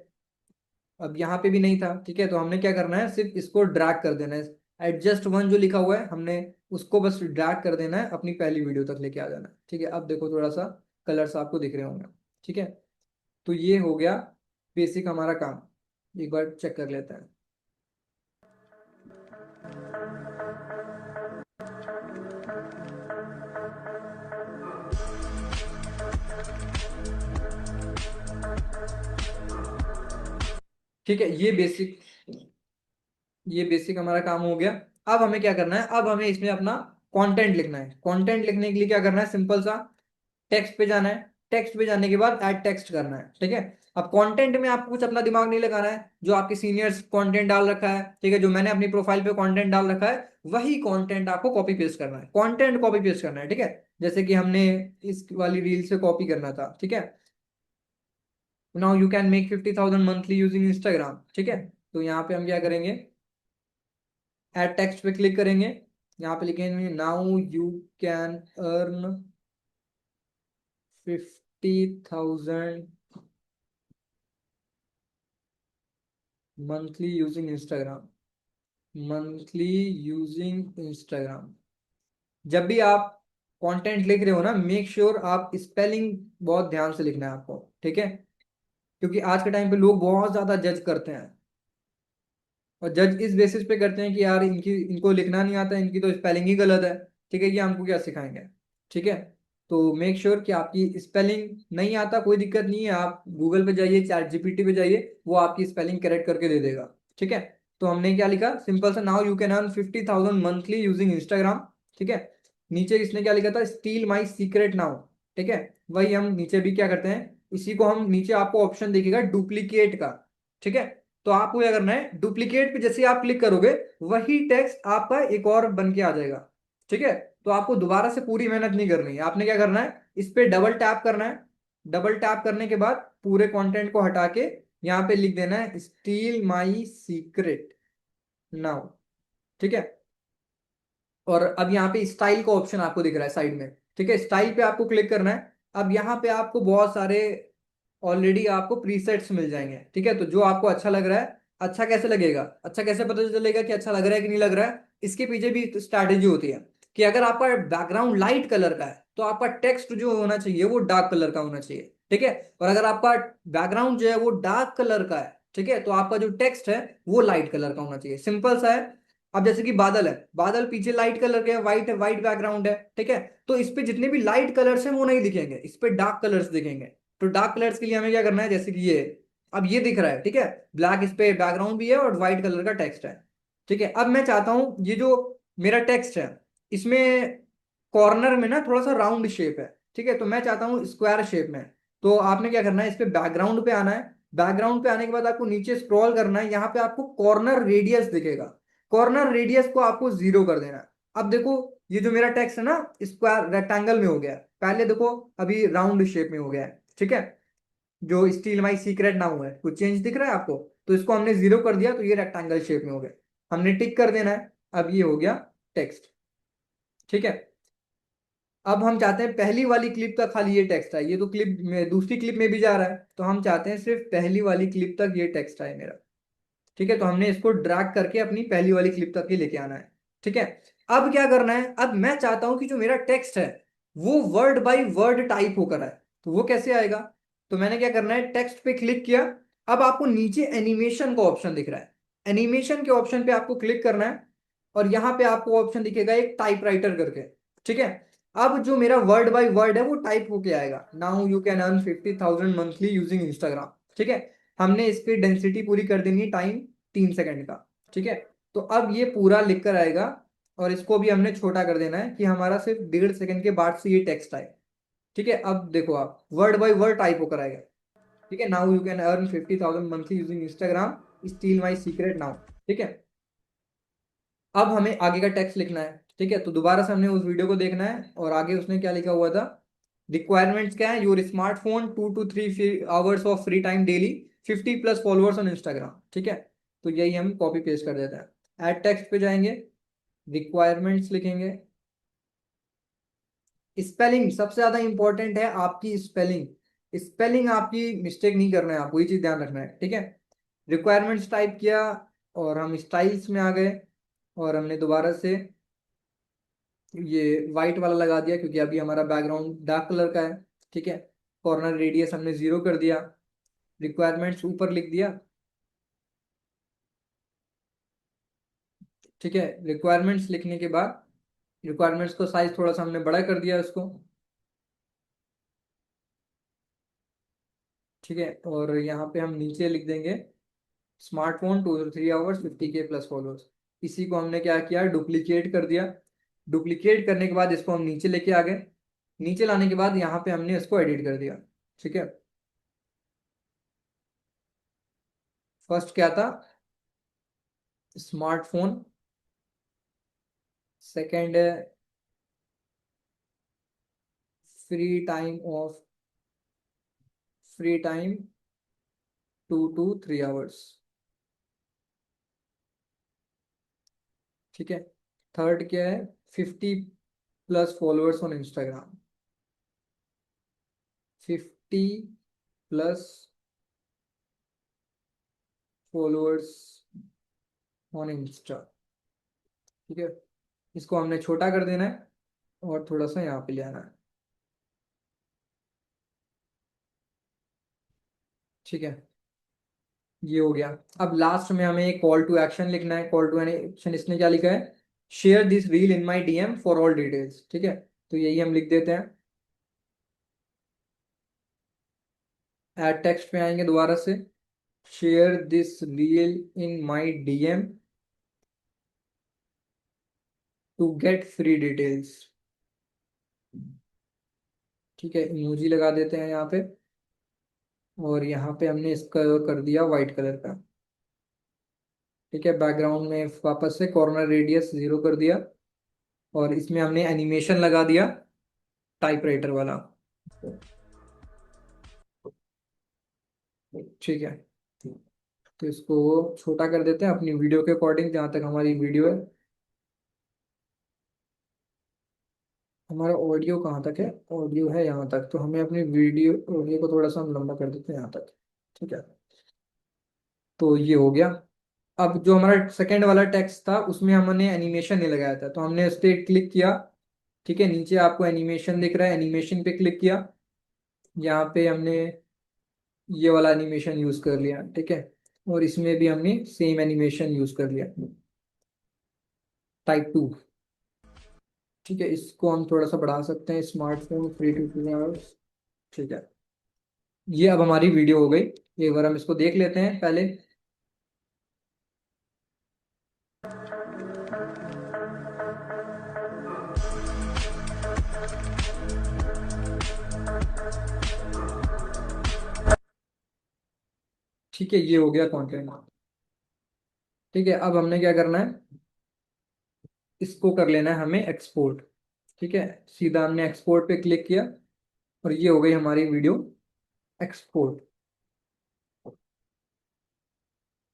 अब यहाँ पे भी नहीं था। ठीक है, तो हमने क्या करना है, सिर्फ इसको ड्रैग कर देना है। एडजस्ट वन जो लिखा हुआ है हमने उसको बस ड्रैग कर देना है, अपनी पहली वीडियो तक लेके आ जाना है। ठीक है, अब देखो थोड़ा सा कलर्स आपको दिख रहे होंगे। ठीक है, तो ये हो गया बेसिक हमारा काम, एक बार चेक कर लेते हैं। ठीक है, ये बेसिक हमारा काम हो गया। अब हमें क्या करना है, अब हमें इसमें अपना कंटेंट लिखना है। कंटेंट लिखने के लिए क्या करना है, सिंपल सा टेक्स्ट पे जाना है। टेक्स्ट पे जाने के बाद ऐड टेक्स्ट करना है। ठीक है, अब कंटेंट में आपको कुछ अपना दिमाग नहीं लगाना है, जो आपके सीनियर्स कंटेंट डाल रखा है, ठीक है, जो मैंने अपनी प्रोफाइल पे कंटेंट डाल रखा है वही कंटेंट आपको कॉपी पेस्ट करना है। कंटेंट कॉपी पेस्ट करना है। ठीक है, जैसे कि हमने इस वाली रील से कॉपी करना था। ठीक है, now you can make 50,000 monthly using Instagram. ठीक है, तो यहाँ पे हम क्या करेंगे, ऐड टेक्स्ट पे क्लिक करेंगे, यहाँ पे लिखेंगे now you can earn 50,000 monthly using Instagram. Monthly using Instagram. जब भी आप कंटेंट लिख रहे हो ना, मेक श्योर आप स्पेलिंग बहुत ध्यान से लिखना है आपको। ठीक है, क्योंकि आज के टाइम पे लोग बहुत ज्यादा जज करते हैं, और जज इस बेसिस पे करते हैं कि यार इनको लिखना नहीं आता, इनकी तो स्पेलिंग ही गलत है। ठीक है, ये हमको क्या सिखाएंगे। ठीक है, तो मेक श्योर कि आपकी स्पेलिंग नहीं आता, कोई दिक्कत नहीं है, आप गूगल पे जाइए, चैट जीपीटी पे जाइए, वो आपकी स्पेलिंग करेक्ट करके दे देगा। ठीक है, तो हमने क्या लिखा, सिंपल सा now you can earn 50,000 monthly using Instagram. ठीक है, नीचे इसने क्या लिखा था, स्टील माई सीक्रेट नाउ। ठीक है, वही हम नीचे भी क्या करते हैं, इसी को हम नीचे आपको ऑप्शन दिखेगा डुप्लीकेट का। ठीक है, तो आपको क्या करना है, डुप्लीकेट पे जैसे आप क्लिक करोगे वही टेक्स्ट आपका एक और बन के आ जाएगा। ठीक है, तो आपको दोबारा से पूरी मेहनत नहीं करनी है, आपने क्या करना है, इस पे डबल टैप करना है। डबल टैप करने के बाद पूरे कंटेंट को हटा के यहाँ पे लिख देना है स्टील माई सीक्रेट नाउ। ठीक है, और अब यहाँ पे स्टाइल का ऑप्शन आपको दिख रहा है साइड में। ठीक है, स्टाइल पे आपको क्लिक करना है। अब यहाँ पे आपको बहुत सारे ऑलरेडी आपको प्रीसेट्स मिल जाएंगे। ठीक है, तो जो आपको अच्छा लग रहा है, अच्छा कैसे लगेगा, अच्छा कैसे पता चलेगा कि अच्छा लग रहा है कि नहीं लग रहा है, इसके पीछे भी स्ट्रैटेजी होती है कि अगर आपका बैकग्राउंड लाइट कलर का है तो आपका टेक्स्ट जो होना चाहिए वो डार्क कलर का होना चाहिए। ठीक है, और अगर आपका बैकग्राउंड जो है वो डार्क कलर का है, ठीक है, तो आपका जो टेक्स्ट है वो लाइट कलर का होना चाहिए। सिंपल सा है। अब जैसे कि बादल है, बादल पीछे लाइट कलर के है, व्हाइट है, व्हाइट बैकग्राउंड है। ठीक है, तो इस पे जितने भी लाइट कलर्स हैं वो नहीं दिखेंगे, इस पे डार्क कलर्स दिखेंगे। तो डार्क कलर्स के लिए हमें क्या करना है, जैसे कि ये अब ये दिख रहा है। ठीक है, ब्लैक, इस पे बैकग्राउंड भी है और व्हाइट कलर का टेक्स्ट है। ठीक है, अब मैं चाहता हूं ये जो मेरा टेक्स्ट है इसमें कॉर्नर में ना थोड़ा सा राउंड शेप है। ठीक है, तो मैं चाहता हूँ स्क्वायर शेप में। तो आपने क्या करना है, इस पे बैकग्राउंड पे आना है। बैकग्राउंड पे आने के बाद आपको नीचे स्क्रॉल करना है, यहाँ पे आपको कॉर्नर रेडियस दिखेगा। कॉर्नर रेडियस को आपको 0 कर देना है। अब देखो ये जो मेरा टेक्स्ट है ना स्क्वायर रेक्टेंगल में हो गया है, पहले देखो अभी राउंड शेप में हो गया है। ठीक है, जो स्टील माई सीक्रेट नाउ है कुछ चेंज दिख रहा है आपको, तो इसको हमने 0 कर दिया तो ये रेक्टेंगल शेप में हो गया। हमने टिक कर देना है, अब ये हो गया टेक्स्ट। ठीक है, अब हम चाहते हैं पहली वाली क्लिप तक खाली ये टेक्स्ट आए, ये तो क्लिप में दूसरी क्लिप में भी जा रहा है, तो हम चाहते हैं सिर्फ पहली वाली क्लिप तक ये टेक्स्ट आए मेरा। ठीक है, तो हमने इसको ड्रैग करके अपनी पहली वाली क्लिप तक ही लेके आना है। ठीक है, अब क्या करना है, अब मैं चाहता हूं कि जो मेरा टेक्स्ट है वो वर्ड बाय वर्ड टाइप होकर आए, तो वो कैसे आएगा, तो मैंने क्या करना है, टेक्स्ट पे क्लिक किया। अब आपको नीचे एनिमेशन का ऑप्शन दिख रहा है, एनिमेशन के ऑप्शन पे आपको क्लिक करना है, और यहाँ पे आपको ऑप्शन दिखेगा एक टाइपराइटर करके। ठीक है, अब जो मेरा वर्ड बाय वर्ड है वो टाइप होके आएगा, now you can earn 50,000 monthly using Instagram. ठीक है, हमने इसकी डेंसिटी पूरी कर देनी है, टाइम 3 सेकंड का। ठीक है, तो अब ये पूरा लिख कर आएगा, और इसको भी हमने छोटा कर देना है कि हमारा सिर्फ 1.5 सेकंड के बाद से ये टेक्स्ट आए। ठीक है, अब देखो आप वर्ड बाय वर्ड टाइप होकर आएगा। ठीक है, now you can earn 50,000 monthly using Instagram, steel my secret now. ठीक है, अब हमें आगे का टेक्स्ट लिखना है, ठीक है। तो दोबारा से हमने उस वीडियो को देखना है, और आगे उसने क्या लिखा हुआ था, रिक्वायरमेंट्स क्या है, your smartphone 2 to 3 hours of free time daily, 50+ followers on Instagram, ठीक है। तो यही हम कॉपी पेस्ट कर देते हैं। ऐड टेक्स्ट पे जाएंगे, रिक्वायरमेंट्स लिखेंगे। स्पेलिंग सबसे ज्यादा इंपॉर्टेंट है, आपकी स्पेलिंग। स्पेलिंग आपकी मिस्टेक नहीं करना है, आपको ये चीज ध्यान रखना है, ठीक है। रिक्वायरमेंट्स टाइप किया, और हम स्टाइल्स में आ गए, और हमने दोबारा से ये वाइट वाला लगा दिया, क्योंकि अभी हमारा बैकग्राउंड डार्क कलर का है, ठीक है। कॉर्नर रेडियस हमने 0 कर दिया, रिक्वायरमेंट्स ऊपर लिख दिया, ठीक है। रिक्वायरमेंट्स लिखने के बाद रिक्वायरमेंट्स को साइज थोड़ा सा हमने बड़ा कर दिया उसको, ठीक है। और यहाँ पे हम नीचे लिख देंगे smartphone 2 to 3 hours 50K+ followers. इसी को हमने क्या किया, डुप्लीकेट कर दिया। डुप्लीकेट करने के बाद इसको हम नीचे लेके आ गए। नीचे लाने के बाद यहाँ पे हमने इसको एडिट कर दिया, ठीक है। फर्स्ट क्या था, स्मार्टफोन। सेकंड है फ्री टाइम 2 to 3 आवर्स, ठीक है। थर्ड क्या है, 50+ followers on Instagram, 50+ followers on Insta, ठीक है। इसको हमने छोटा कर देना है, और थोड़ा सा यहाँ पे ले आना है, ठीक है। ये हो गया। अब लास्ट में हमें कॉल टू एक्शन लिखना है। कॉल टू एक्शन इसने क्या लिखा है, share this reel in my DM for all details, ठीक है। तो यही हम लिख देते हैं। ऐड टेक्स्ट पे आएंगे दोबारा से, share this reel in my DM to get free details, ठीक है। इमोजी लगा देते हैं यहाँ पे, और यहाँ पे हमने इसका कर दिया वाइट कलर का, ठीक है। बैकग्राउंड में वापस से कॉर्नर रेडियस 0 कर दिया, और इसमें हमने एनिमेशन लगा दिया टाइपराइटर वाला, ठीक है। तो इसको छोटा कर देते हैं अपनी वीडियो के अकॉर्डिंग, जहाँ तक हमारी वीडियो है। हमारा ऑडियो कहाँ तक है, ऑडियो है यहाँ तक, तो हमें अपनी वीडियो ऑडियो को थोड़ा सा हम लंबा कर देते हैं यहाँ तक, ठीक है। तो ये हो गया। अब जो हमारा सेकंड वाला टेक्स्ट था, उसमें हमने एनिमेशन नहीं लगाया था, तो हमने उस पर क्लिक किया, ठीक है। नीचे आपको एनिमेशन दिख रहा है, एनिमेशन पे क्लिक किया। यहाँ पे हमने ये वाला एनिमेशन यूज कर लिया, ठीक है। और इसमें भी हमने सेम एनिमेशन यूज कर लिया, टाइप 2, ठीक है। इसको हम थोड़ा सा बढ़ा सकते हैं, स्मार्टफोन 3 to 4 आवर्स, ठीक है। ये अब हमारी वीडियो हो गई। एक बार हम इसको देख लेते हैं पहले। ठीक है, ये हो गया कंटेंट, ठीक है। अब हमने क्या करना है, इसको कर लेना है हमें एक्सपोर्ट, ठीक है। सीधा हमने एक्सपोर्ट पे क्लिक किया, और ये हो गई हमारी वीडियो एक्सपोर्ट,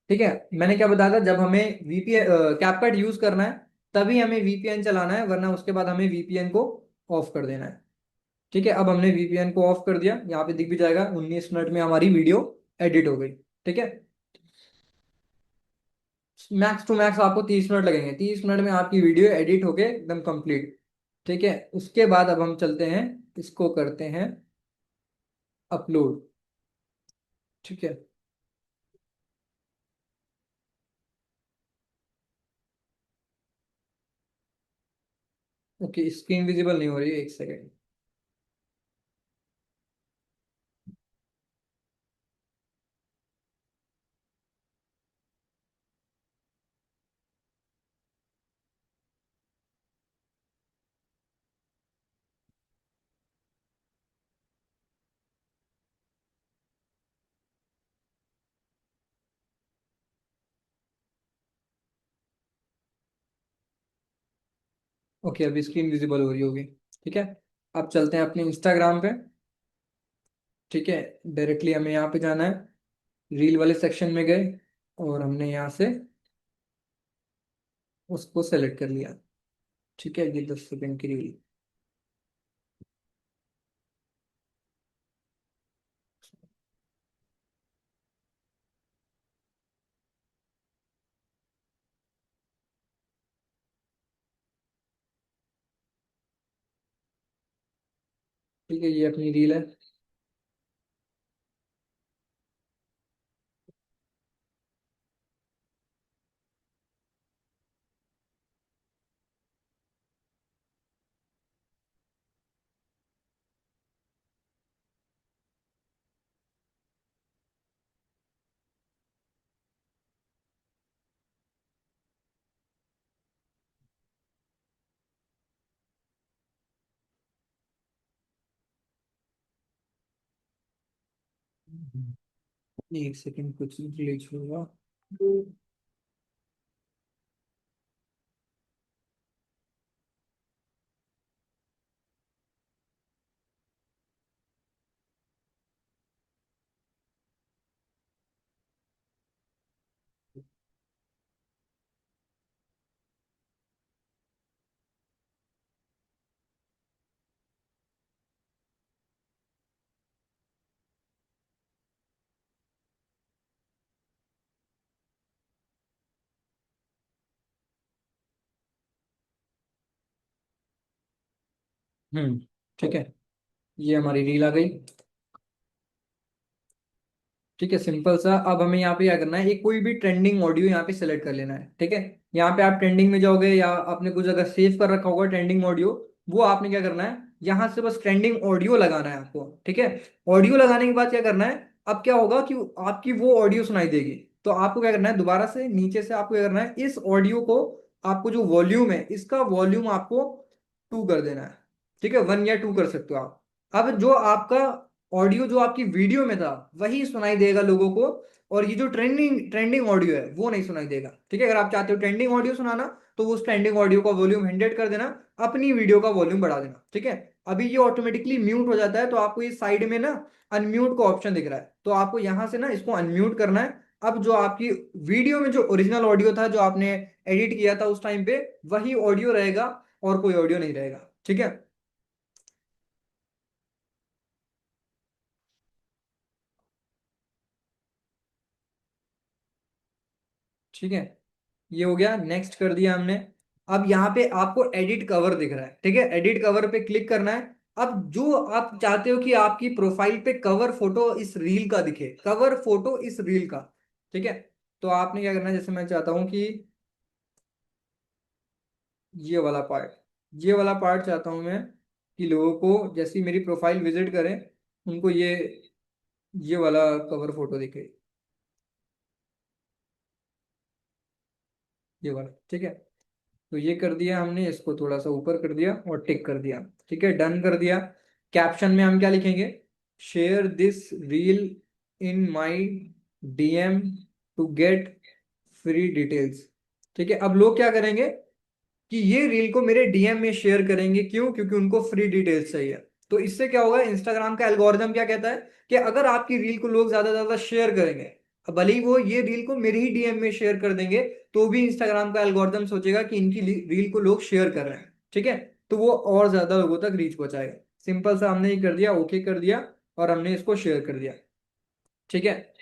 ठीक है। मैंने क्या बताया था, जब हमें वीपीएन कैपकट यूज करना है, तभी हमें वीपीएन चलाना है, वरना उसके बाद हमें वीपीएन को ऑफ कर देना है, ठीक है। अब हमने वीपीएन को ऑफ कर दिया, यहाँ पे दिख भी जाएगा 19 मिनट में हमारी वीडियो एडिट हो गई, ठीक है। मैक्स टू मैक्स आपको 30 मिनट लगेंगे, 30 मिनट में आपकी वीडियो एडिट होके एकदम कंप्लीट, ठीक है। उसके बाद अब हम चलते हैं, इसको करते हैं अपलोड, ठीक है। ओके, स्क्रीन विजिबल नहीं हो रही है, एक सेकेंड। ओके, अभी स्क्रीन विजिबल हो रही होगी। ठीक है, अब चलते हैं अपने इंस्टाग्राम पे। ठीक है, डायरेक्टली हमें यहाँ पे जाना है, रील वाले सेक्शन में गए और हमने यहाँ से उसको सेलेक्ट कर लिया। ठीक है, ये 10 सेकंड की रील। ठीक है, ये अपनी रील है। एक सेकंड, कुछ ग्लिच होगा। ठीक है, ये हमारी रील आ गई। ठीक है, सिंपल सा। अब हमें यहाँ पे क्या करना है, एक कोई भी ट्रेंडिंग ऑडियो यहाँ पे सेलेक्ट कर लेना है। ठीक है, यहाँ पे आप ट्रेंडिंग में जाओगे या आपने कुछ अगर सेव कर रखा होगा ट्रेंडिंग ऑडियो, वो आपने क्या करना है, यहाँ से बस ट्रेंडिंग ऑडियो लगाना है आपको। ठीक है, ऑडियो लगाने के बाद क्या करना है, अब क्या होगा कि आपकी वो ऑडियो सुनाई देगी। तो आपको क्या करना है, दोबारा से नीचे से आपको क्या करना है, इस ऑडियो को, आपको जो वॉल्यूम है इसका वॉल्यूम आपको 2 कर देना है। ठीक है, 1 या 2 कर सकते हो आप। अब जो आपका ऑडियो जो आपकी वीडियो में था वही सुनाई देगा लोगों को, और ये जो ट्रेंडिंग ट्रेंडिंग ऑडियो है वो नहीं सुनाई देगा। ठीक है, अगर आप चाहते हो ट्रेंडिंग ऑडियो सुनाना, तो उस ट्रेंडिंग ऑडियो का वॉल्यूम 100 कर देना, अपनी वीडियो का वॉल्यूम बढ़ा देना। ठीक है, अभी ये ऑटोमेटिकली म्यूट हो जाता है, तो आपको ये साइड में ना अनम्यूट का ऑप्शन दिख रहा है, तो आपको यहां से ना इसको अनम्यूट करना है। अब जो आपकी वीडियो में जो ओरिजिनल ऑडियो था, जो आपने एडिट किया था उस टाइम पे, वही ऑडियो रहेगा और कोई ऑडियो नहीं रहेगा। ठीक है। ठीक है, ये हो गया, नेक्स्ट कर दिया हमने। अब यहाँ पे आपको एडिट कवर दिख रहा है। ठीक है, एडिट कवर पे क्लिक करना है। अब जो आप चाहते हो कि आपकी प्रोफाइल पे कवर फोटो इस रील का दिखे, कवर फोटो इस रील का। ठीक है, तो आपने क्या करना है, जैसे मैं चाहता हूं कि ये वाला पार्ट, ये वाला पार्ट चाहता हूं मैं कि लोगों को जैसी मेरी प्रोफाइल विजिट करें, उनको ये वाला कवर फोटो दिखे, ये वाला। ठीक है, तो ये कर दिया हमने, इसको थोड़ा सा ऊपर कर दिया और टिक कर दिया। ठीक है, डन कर दिया। कैप्शन में हम क्या लिखेंगे, share this reel in my DM to get free details. ठीक है, अब लोग क्या करेंगे कि ये रील को मेरे डीएम में शेयर करेंगे। क्यों? क्योंकि उनको फ्री डिटेल्स चाहिए। तो इससे क्या होगा, इंस्टाग्राम का एल्गोरिदम क्या कहता है कि अगर आपकी रील को लोग ज्यादा ज्यादा शेयर करेंगे, अब भले ही वो ये रील को मेरे ही डीएम में शेयर कर देंगे, तो भी इंस्टाग्राम का एल्गोरिदम सोचेगा कि इनकी रील को लोग शेयर कर रहे हैं। ठीक है, तो वो और ज्यादा लोगों तक रीच पहुंचाएगा। सिंपल सा, हमने ये कर दिया, ओके कर दिया और हमने इसको शेयर कर दिया। ठीक है,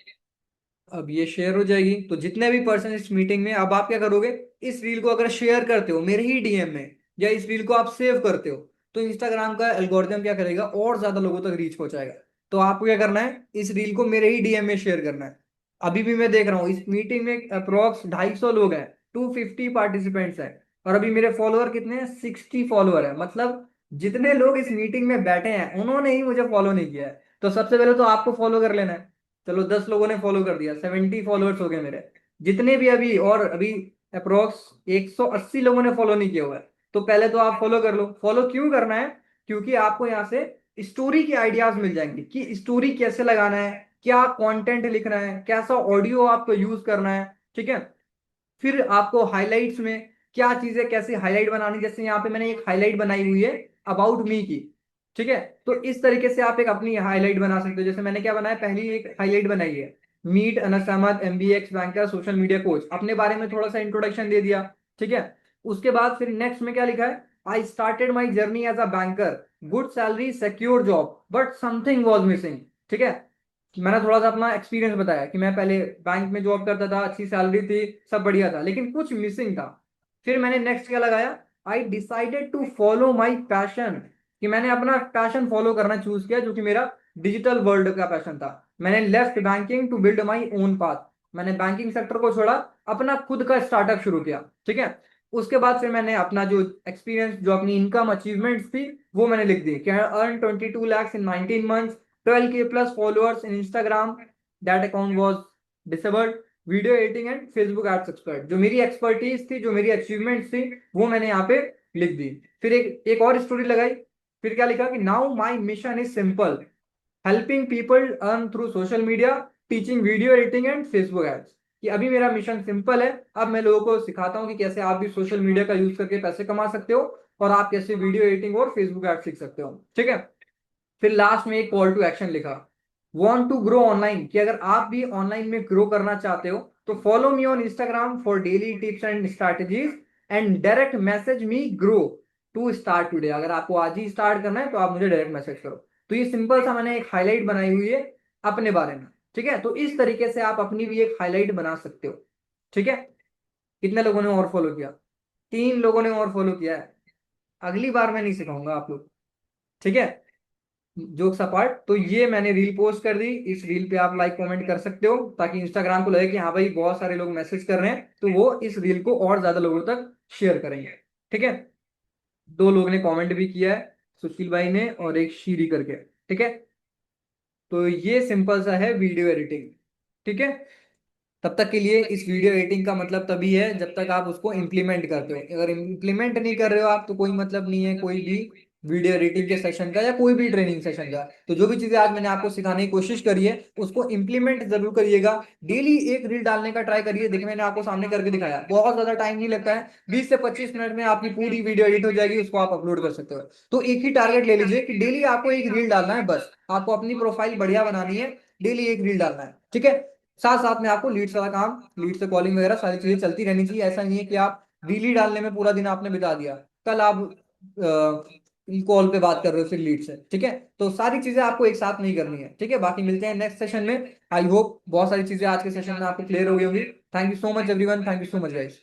अब ये शेयर हो जाएगी, तो जितने भी पर्सन इस मीटिंग में, अब आप क्या करोगे, इस रील को अगर शेयर करते हो मेरे ही डीएम में, या इस रील को आप सेव करते हो, तो इंस्टाग्राम का एल्गोरिथम क्या करेगा, और ज्यादा लोगों तक रीच पहुंचाएगा। तो आपको क्या करना है, इस रील को मेरे ही डीएम में शेयर करना है। अभी भी मैं देख रहा हूँ इस मीटिंग में अप्रोक्स 250 लोग हैं, 250 पार्टिसिपेंट्स हैं, और अभी मेरे फॉलोअर कितने हैं, 60 फॉलोअर है। मतलब जितने लोग इस मीटिंग में बैठे हैं उन्होंने ही मुझे फॉलो नहीं किया है। तो सबसे पहले तो आपको फॉलो कर लेना है। चलो, 10 लोगों ने फॉलो कर दिया, 70 फॉलोअर्स हो गए मेरे। जितने भी अभी, और अभी अप्रोक्स 180 लोगों ने फॉलो नहीं किया हुआ है, तो पहले तो आप फॉलो कर लो। फॉलो क्यों करना है, क्योंकि आपको यहाँ से स्टोरी की आइडियाज मिल जाएंगी कि स्टोरी कैसे लगाना है, क्या कंटेंट लिखना है, कैसा ऑडियो आपको यूज करना है। ठीक है, फिर आपको हाइलाइट्स में क्या चीजें कैसे हाईलाइट बनानी, जैसे यहाँ पे मैंने एक हाईलाइट बनाई हुई है अबाउट मी की, ठीक है। तो इस तरीके से आप एक अपनी हाईलाइट बना सकते हो। जैसे मैंने क्या बनाया, पहली एक हाईलाइट बनाई है, meet Anas Ahmed MBA ex banker social media coach, अपने बारे में थोड़ा सा इंट्रोडक्शन दे दिया, ठीक है। उसके बाद फिर नेक्स्ट में क्या लिखा है, I started my journey as a banker, good salary secure job but something was missing, ठीक है। मैंने थोड़ा सा अपना एक्सपीरियंस बताया कि मैं पहले बैंक में जॉब करता था, अच्छी सैलरी थी, सब बढ़िया था, लेकिन कुछ मिसिंग था। फिर मैंने नेक्स्ट क्या लगाया, I decided to follow my passion, कि मैंने अपना पैशन फॉलो करना चूज किया, जो कि मेरा डिजिटल वर्ल्ड का पैशन था। मैंने left banking to build my own path, मैंने बैंकिंग सेक्टर को छोड़ा, अपना खुद का स्टार्टअप शुरू किया, ठीक है। उसके बाद फिर मैंने अपना जो एक्सपीरियंस, जो अपनी इनकम अचीवमेंट्स थी, वो मैंने लिख दी कि earn 22 lakhs in 19 months, 12K plus followers in Instagram, that account was disabled, video editing and Facebook ads expert, जो मेरी एक्सपर्टीज थी, जो मेरी अचीवमेंट्स थी, वो मैंने यहाँ पे लिख दी। फिर एक और स्टोरी लगाई, फिर क्या लिखा कि now my mission is simple, helping people earn through social media, teaching video editing and Facebook ads, कि अभी मेरा मिशन सिंपल है, अब मैं लोगों को सिखाता हूँ कि कैसे आप भी सोशल मीडिया का यूज करके पैसे कमा सकते हो, और आप कैसे वीडियो एडिटिंग और फेसबुक एड्स सीख सकते हो, ठीक है। फिर लास्ट में एक कॉल टू एक्शन लिखा, वांट टू ग्रो ऑनलाइन, कि अगर आप भी ऑनलाइन में ग्रो करना चाहते हो तो follow me on Instagram for daily tips and strategies and direct message me grow to start today, अगर आपको आज ही स्टार्ट करना है तो आप मुझे डायरेक्ट मैसेज करो। तो ये सिंपल सा मैंने एक हाईलाइट बनाई हुई है अपने बारे में, ठीक है। तो इस तरीके से आप अपनी भी एक हाईलाइट बना सकते हो, ठीक है। कितने लोगों ने और फॉलो किया, 3 लोगों ने और फॉलो किया है। अगली बार मैं नहीं सिखाऊंगा आप लोग, ठीक है। जोक्स अपार्ट, तो ये मैंने रील पोस्ट कर दी, इस रील पे आप लाइक कमेंट कर सकते हो, ताकि इंस्टाग्राम को लगे कि हाँ भाई बहुत सारे लोग मैसेज कर रहे हैं, तो वो इस रील को और ज्यादा लोगों तक शेयर करेंगे, ठीक है। 2 लोगों ने कमेंट भी किया है, सुशील भाई ने और एक शीरी करके, ठीक है। तो ये सिंपल सा है वीडियो एडिटिंग, ठीक है। तब तक के लिए इस वीडियो एडिटिंग का मतलब तभी है जब तक आप उसको इम्प्लीमेंट करते हो। अगर इम्प्लीमेंट नहीं कर रहे हो आप, तो कोई मतलब नहीं है कोई भी वीडियो एडिटिंग के सेशन का या कोई भी ट्रेनिंग सेशन का। तो जो भी चीजें आज मैंने आपको सिखाने की कोशिश करी है, उसको इम्प्लीमेंट जरूर करिएगा। डेली एक रील डालने का ट्राई करिए। देखिए मैंने आपको सामने करके दिखाया, बहुत ज्यादा टाइम नहीं लगता है, 20 से 25 मिनट में आपकी पूरी वीडियो एडिट हो जाएगी, उसको आप अपलोड कर सकते हो। तो एक ही टारगेट ले लीजिए कि डेली आपको एक रील डालना है, बस आपको अपनी प्रोफाइल बढ़िया बनानी है, डेली एक रील डालना है, ठीक है। साथ साथ में आपको लीड्स वाला काम, लीड से कॉलिंग वगैरह सारी चीजें चलती रहनी चाहिए। ऐसा नहीं है कि आप रील ही डालने में पूरा दिन आपने बिता दिया, कल आप कॉल पे बात कर रहे हो फिर लीड से, ठीक है। तो सारी चीजें आपको एक साथ नहीं करनी है, ठीक है। बाकी मिलते हैं नेक्स्ट सेशन में। आई होप बहुत सारी चीजें आज के सेशन में आपको क्लियर हो गई होंगी। Thank you so much everyone, thank you so much guys.